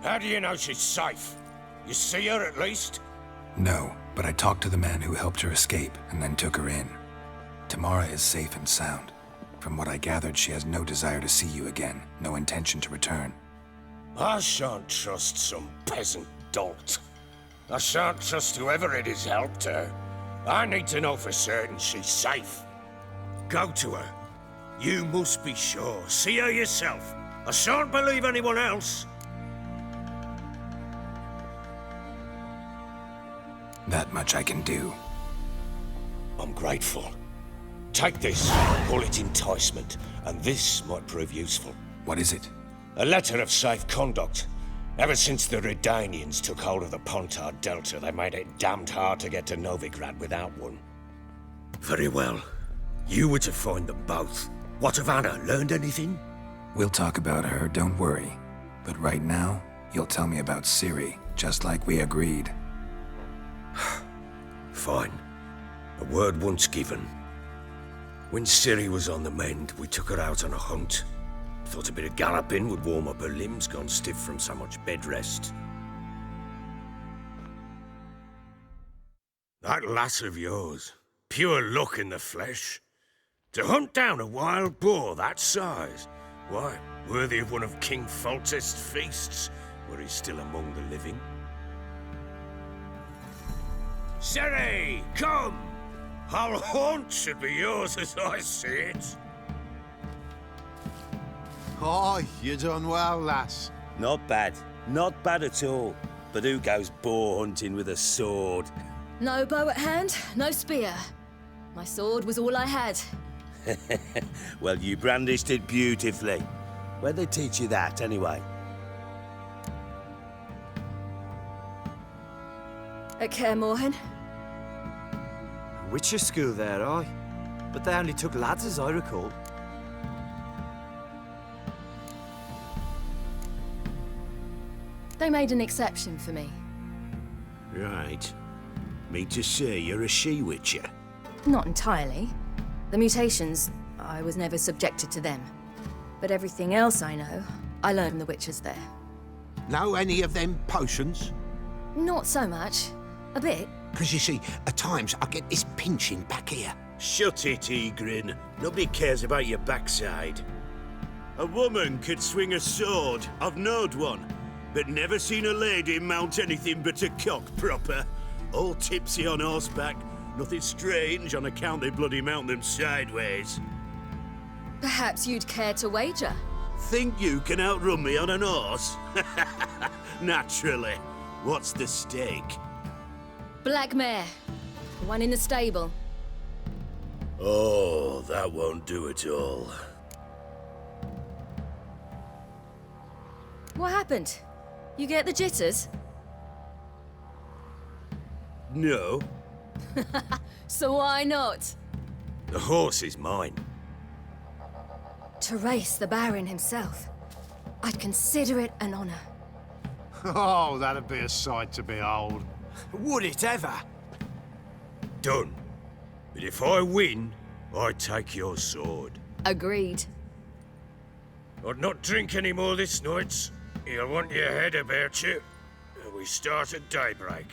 Speaker 5: How do you know she's safe? You see her at least?
Speaker 3: No, but I talked to the man who helped her escape and then took her in. Tamara is safe and sound. From what I gathered, she has no desire to see you again, no intention to return.
Speaker 5: I shan't trust some peasant dolt. I shan't trust whoever it is helped her. I need to know for certain she's safe. Go to her. You must be sure. See her yourself. I shan't believe anyone else.
Speaker 3: That much I can do.
Speaker 5: I'm grateful. Take this, call it enticement, and this might prove useful.
Speaker 3: What is it?
Speaker 5: A letter of safe conduct. Ever since the Redanians took hold of the Pontard Delta, they made it damned hard to get to Novigrad without one. Very well. You were to find them both. What of Anna? Learned anything?
Speaker 3: We'll talk about her, don't worry. But right now, you'll tell me about Ciri, just like we agreed.
Speaker 5: Fine. A word once given. When Ciri was on the mend, we took her out on a hunt. Thought a bit of galloping would warm up her limbs, gone stiff from so much bed rest. That lass of yours, pure luck in the flesh. To hunt down a wild boar that size, why, worthy of one of King Phanteks' feasts, were he still among the living. Ciri, come! Whole haunt should be yours as I see it.
Speaker 6: Oh, you done well, lass.
Speaker 10: Not bad. Not bad at all. But who goes boar hunting with a sword?
Speaker 11: No bow at hand, no spear. My sword was all I had.
Speaker 10: Well, you brandished it beautifully. Where'd they teach you that, anyway?
Speaker 11: At Kaer Morhen.
Speaker 12: Witcher school there, aye? But they only took lads, as I recall.
Speaker 11: They made an exception for me.
Speaker 5: Right. Mean to say you're a she-witcher?
Speaker 11: Not entirely. The mutations, I was never subjected to them. But everything else I know, I learned from the witches there.
Speaker 6: Know any of them potions?
Speaker 11: Not so much. A bit.
Speaker 6: Because you see, at times I get this pinching back here.
Speaker 10: Shut it, Egrin. Nobody cares about your backside. A woman could swing a sword. I've knowed one. But never seen a lady mount anything but a cock proper. All tipsy on horseback. Nothing strange on account they bloody mount them sideways.
Speaker 11: Perhaps you'd care to wager?
Speaker 10: Think you can outrun me on an horse? Naturally. What's the stake?
Speaker 11: Black mare. The one in the stable.
Speaker 10: Oh, that won't do it all.
Speaker 11: What happened? You get the jitters?
Speaker 10: No.
Speaker 11: So why not?
Speaker 10: The horse is mine.
Speaker 11: To race the Baron himself, I'd consider it an honor.
Speaker 7: Oh, that'd be a sight to behold.
Speaker 12: Would it ever?
Speaker 10: Done. But if I win, I take your sword.
Speaker 11: Agreed.
Speaker 8: I'd not drink any more this night. You'll want your head about you. We start at daybreak.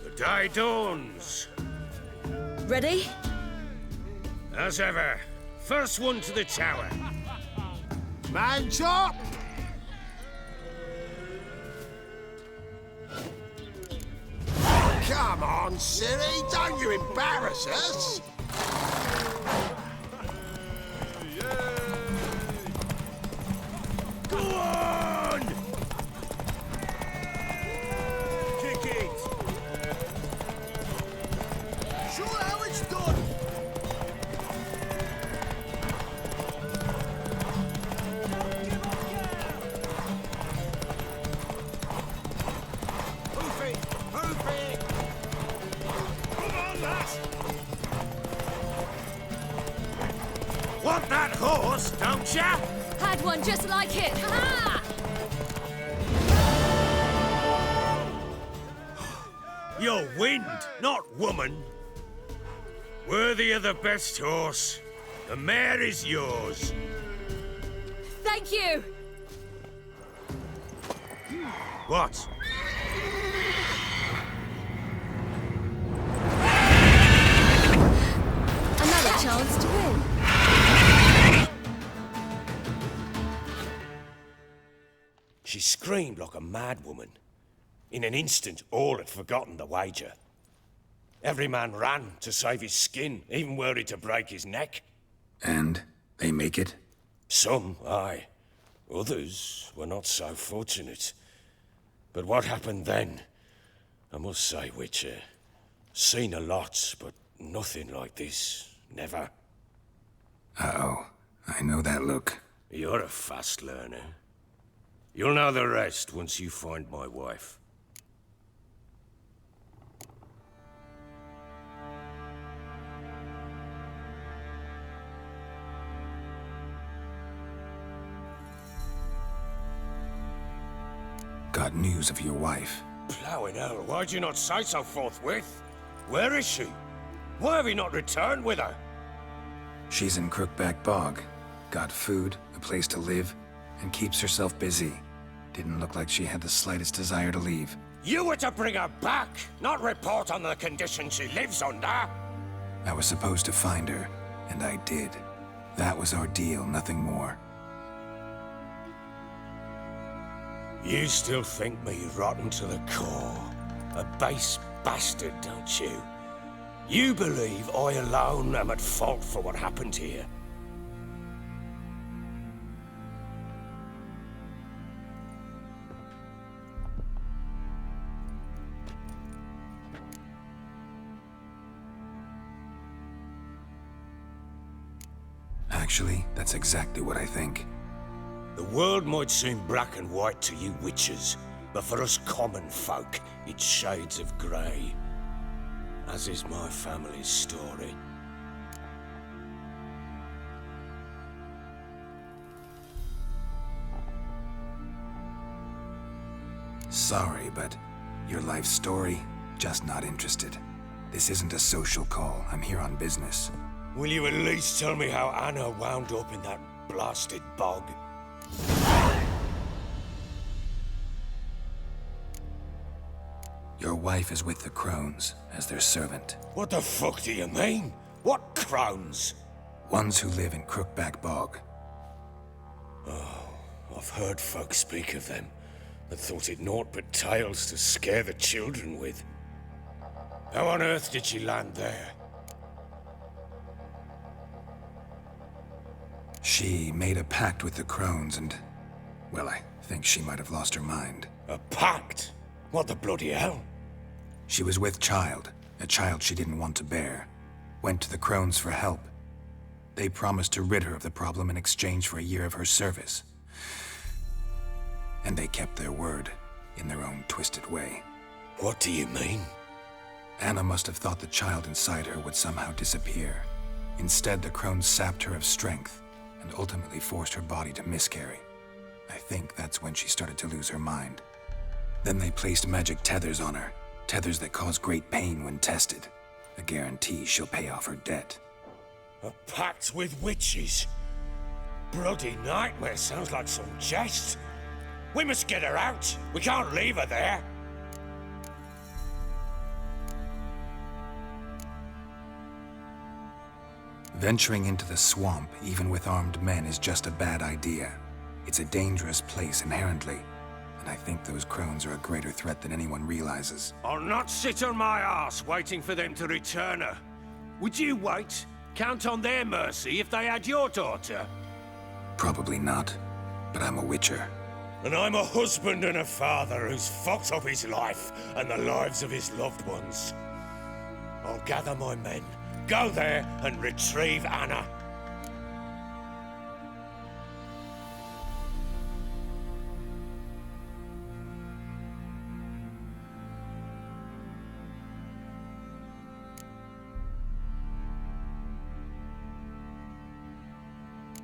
Speaker 8: The day dawns.
Speaker 11: Ready?
Speaker 8: As ever, first one to the tower.
Speaker 6: Man chop! Come on, Siri, don't you embarrass us!
Speaker 8: Go on! Kick it!
Speaker 4: Show how it's done!
Speaker 6: Hoof it! Hoof it!
Speaker 8: Come on, lass! Want that horse, don't ya?
Speaker 11: Had one just like it. Ha-ha!
Speaker 8: You're wind, not woman. Worthy of the best horse. The mare is yours.
Speaker 11: Thank you!
Speaker 8: What?
Speaker 11: Another chance to win.
Speaker 8: She screamed like a mad woman. In an instant, all had forgotten the wager. Every man ran to save his skin, even worried to break his neck.
Speaker 3: And they make it?
Speaker 8: Some, aye. Others were not so fortunate. But what happened then? I must say, Witcher, seen a lot, but nothing like this. Never.
Speaker 3: Uh-oh. I know that look.
Speaker 8: You're a fast learner. You'll know the rest once you find my wife.
Speaker 3: Got news of your wife.
Speaker 8: Plowing hell, why'd you not say so forthwith? Where is she? Why have you not returned with her?
Speaker 3: She's in Crookback Bog. Got food, a place to live, and keeps herself busy. Didn't look like she had the slightest desire to leave.
Speaker 8: You were to bring her back, not report on the conditions she lives under.
Speaker 3: I was supposed to find her, and I did. That was our deal, nothing more.
Speaker 8: You still think me rotten to the core. A base bastard, don't you? You believe I alone am at fault for what happened here.
Speaker 3: Actually, that's exactly what I think.
Speaker 8: The world might seem black and white to you witches, but for us common folk, it's shades of grey. As is my family's story.
Speaker 3: Sorry, but your life story, just not interested. This isn't a social call. I'm here on business.
Speaker 8: Will you at least tell me how Anna wound up in that blasted bog?
Speaker 3: Your wife is with the Crones, as their servant.
Speaker 8: What the fuck do you mean? What Crones?
Speaker 3: Ones who live in Crookback Bog.
Speaker 8: Oh, I've heard folk speak of them, but thought it naught but tales to scare the children with. How on earth did she land there?
Speaker 3: She made a pact with the Crones and... well, I think she might have lost her mind.
Speaker 8: A pact? What the bloody hell?
Speaker 3: She was with child, a child she didn't want to bear. Went to the Crones for help. They promised to rid her of the problem in exchange for a year of her service. And they kept their word, in their own twisted way.
Speaker 8: What do you mean?
Speaker 3: Anna must have thought the child inside her would somehow disappear. Instead, the Crones sapped her of strength, and ultimately forced her body to miscarry. I think that's when she started to lose her mind. Then they placed magic tethers on her, tethers that cause great pain when tested. A guarantee she'll pay off her debt.
Speaker 8: A pact with witches? Bloody nightmare, sounds like some jest. We must get her out. We can't leave her there.
Speaker 3: Venturing into the swamp, even with armed men, is just a bad idea. It's a dangerous place inherently, and I think those Crones are a greater threat than anyone realizes.
Speaker 8: I'll not sit on my arse waiting for them to return her. Would you wait? Count on their mercy if they had your daughter?
Speaker 3: Probably not, but I'm a witcher.
Speaker 8: And I'm a husband and a father who's fucked up his life and the lives of his loved ones. I'll gather my men, go there and retrieve Anna.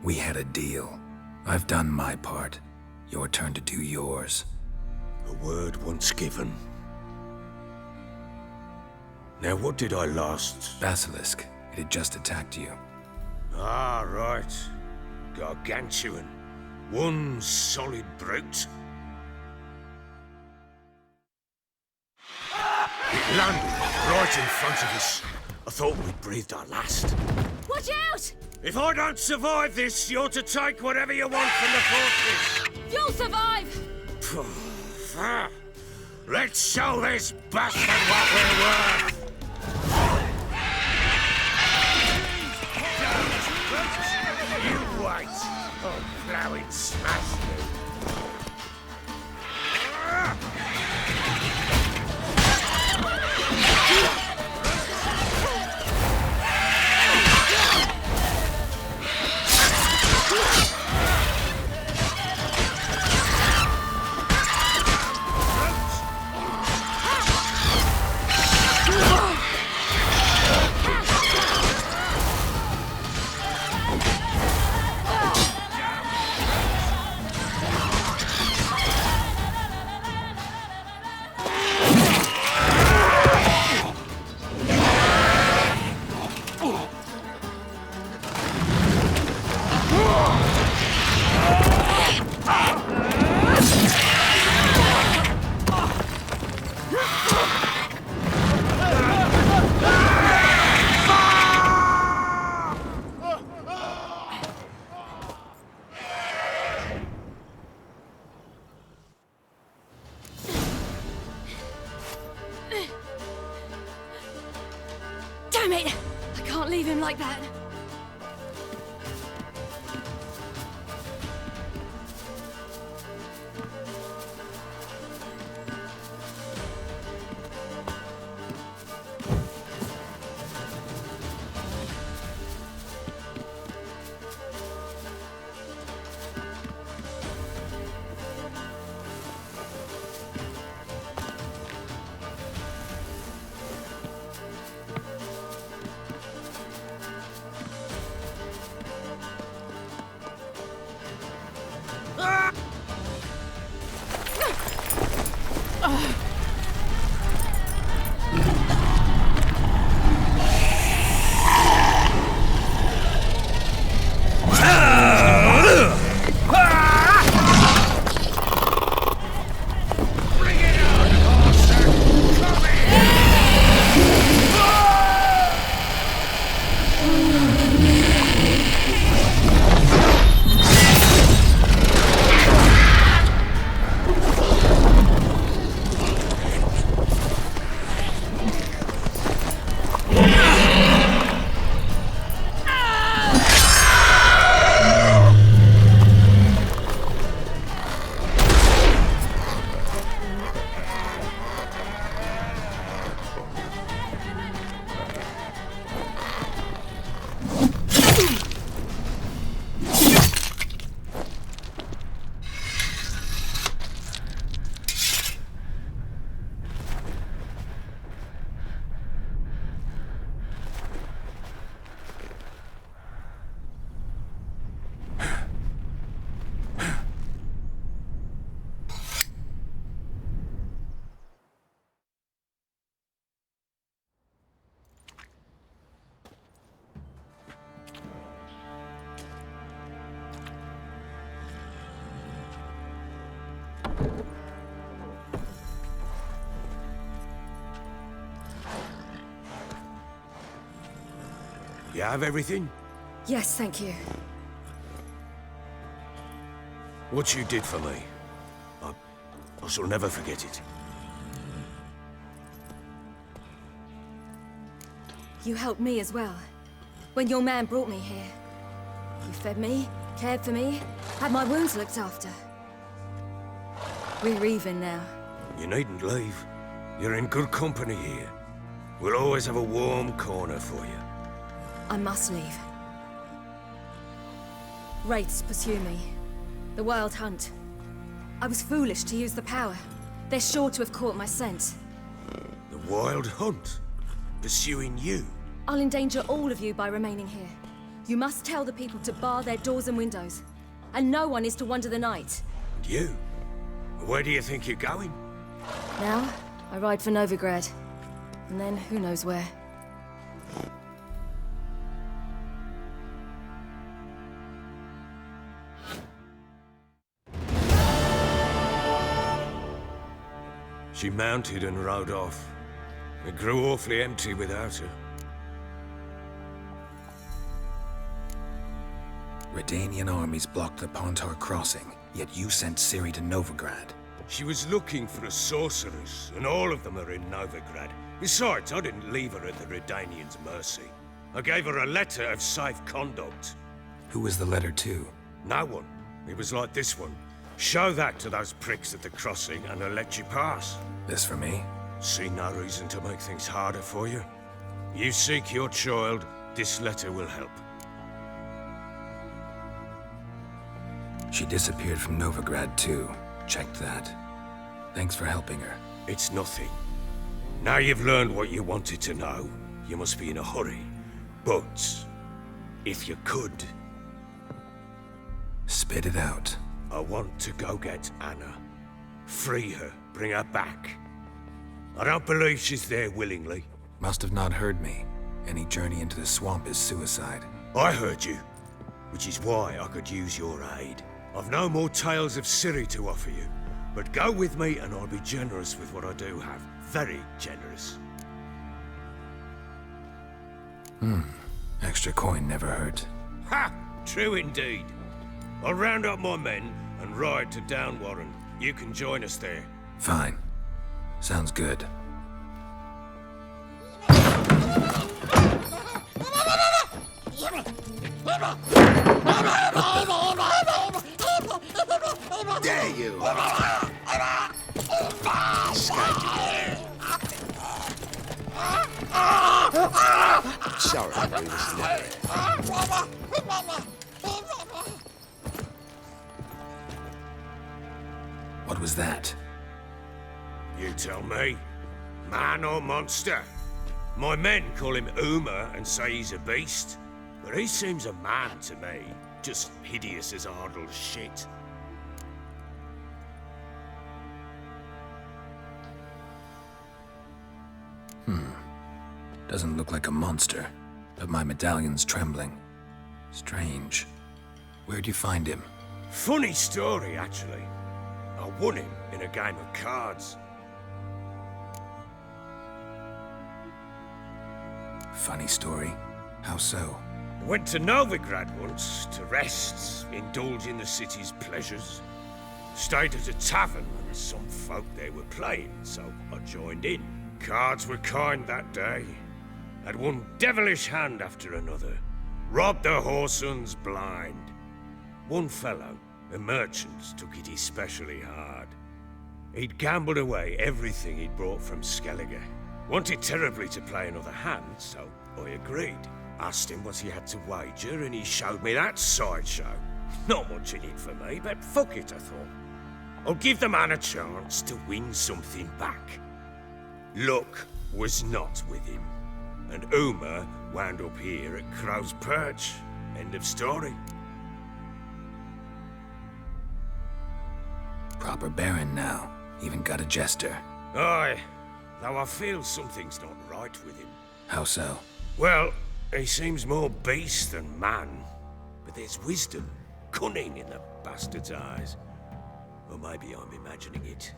Speaker 3: We had a deal. I've done my part. Your turn to do yours.
Speaker 8: A word once given. Now what did I last...
Speaker 3: Basilisk. It had just attacked you.
Speaker 8: Ah, right. Gargantuan. One solid brute. It landed right in front of us. I thought we'd breathed our last.
Speaker 2: Watch out!
Speaker 8: If I don't survive this, you're to take whatever you want from the fortress.
Speaker 2: You'll survive!
Speaker 8: Let's show this bastard what we're worth! You wait! Oh, plowing smash you!
Speaker 2: Damn it! I can't leave him like that.
Speaker 6: You have everything?
Speaker 11: Yes, thank you.
Speaker 6: What you did for me, I shall never forget it.
Speaker 11: You helped me as well. When your man brought me here. You fed me, cared for me, had my wounds looked after. We're even now.
Speaker 6: You needn't leave. You're in good company here. We'll always have a warm corner for you.
Speaker 11: I must leave. Wraiths pursue me. The Wild Hunt. I was foolish to use the power. They're sure to have caught my scent.
Speaker 6: The Wild Hunt? Pursuing you?
Speaker 11: I'll endanger all of you by remaining here. You must tell the people to bar their doors and windows. And no one is to wander the night.
Speaker 6: And you? Where do you think you're going?
Speaker 11: Now, I ride for Novigrad. And then, who knows where.
Speaker 6: She mounted and rode off. It grew awfully empty without her.
Speaker 3: Redanian armies blocked the Pontar crossing, yet you sent Ciri to Novigrad.
Speaker 6: She was looking for a sorceress, and all of them are in Novigrad. Besides, I didn't leave her at the Redanians' mercy. I gave her a letter of safe conduct.
Speaker 3: Who was the letter to?
Speaker 6: No one. It was like this one. Show that to those pricks at the crossing, and I'll let you pass.
Speaker 3: This for me?
Speaker 6: See no reason to make things harder for you. You seek your child, this letter will help.
Speaker 3: She disappeared from Novigrad too. Checked that. Thanks for helping her.
Speaker 6: It's nothing. Now you've learned what you wanted to know, you must be in a hurry. But, if you could...
Speaker 3: Spit it out.
Speaker 6: I want to go get Anna. Free her, bring her back. I don't believe she's there willingly.
Speaker 3: Must have not heard me. Any journey into the swamp is suicide.
Speaker 6: I heard you, which is why I could use your aid. I've no more tales of Ciri to offer you, but go with me and I'll be generous with what I do have. Very generous.
Speaker 3: Extra coin never hurt.
Speaker 6: Ha! True indeed. I'll round up my men and ride to Downwarren. You can join us there.
Speaker 3: Fine. Sounds good.
Speaker 9: There you are. Sorry, we was never.
Speaker 3: What was that?
Speaker 6: You tell me. Man or monster? My men call him Uma and say he's a beast. But he seems a man to me. Just hideous as Ardle's shit.
Speaker 3: Doesn't look like a monster, but my medallion's trembling. Strange. Where'd you find him?
Speaker 6: Funny story, actually. I won him in a game of cards.
Speaker 3: Funny story. How so?
Speaker 6: I went to Novigrad once to rest, indulge in the city's pleasures. Stayed at a tavern and some folk there were playing, so I joined in. Cards were kind that day. Had one devilish hand after another. Robbed the whoresons blind. One fellow, a merchant, took it especially hard. He'd gambled away everything he'd brought from Skellige. Wanted terribly to play another hand, so I agreed. Asked him what he had to wager, and he showed me that sideshow. Not much in it for me, but fuck it, I thought. I'll give the man a chance to win something back. Luck was not with him, and Uma wound up here at Crow's Perch. End of story.
Speaker 3: Proper baron now. Even got a jester.
Speaker 6: Aye, though I feel something's not right with him.
Speaker 3: How so?
Speaker 6: Well, he seems more beast than man. But there's wisdom, cunning in the bastard's eyes. Or maybe I'm imagining it.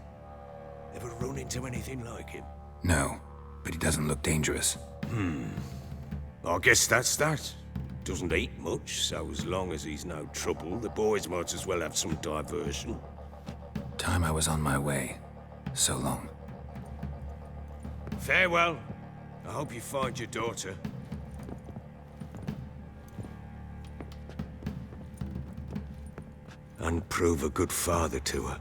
Speaker 6: Ever run into anything like him?
Speaker 3: No, but he doesn't look dangerous.
Speaker 8: I guess that's that. Doesn't eat much, so as long as he's no trouble, the boys might as well have some diversion.
Speaker 3: Time I was on my way. So long.
Speaker 8: Farewell. I hope you find your daughter. And prove a good father to her.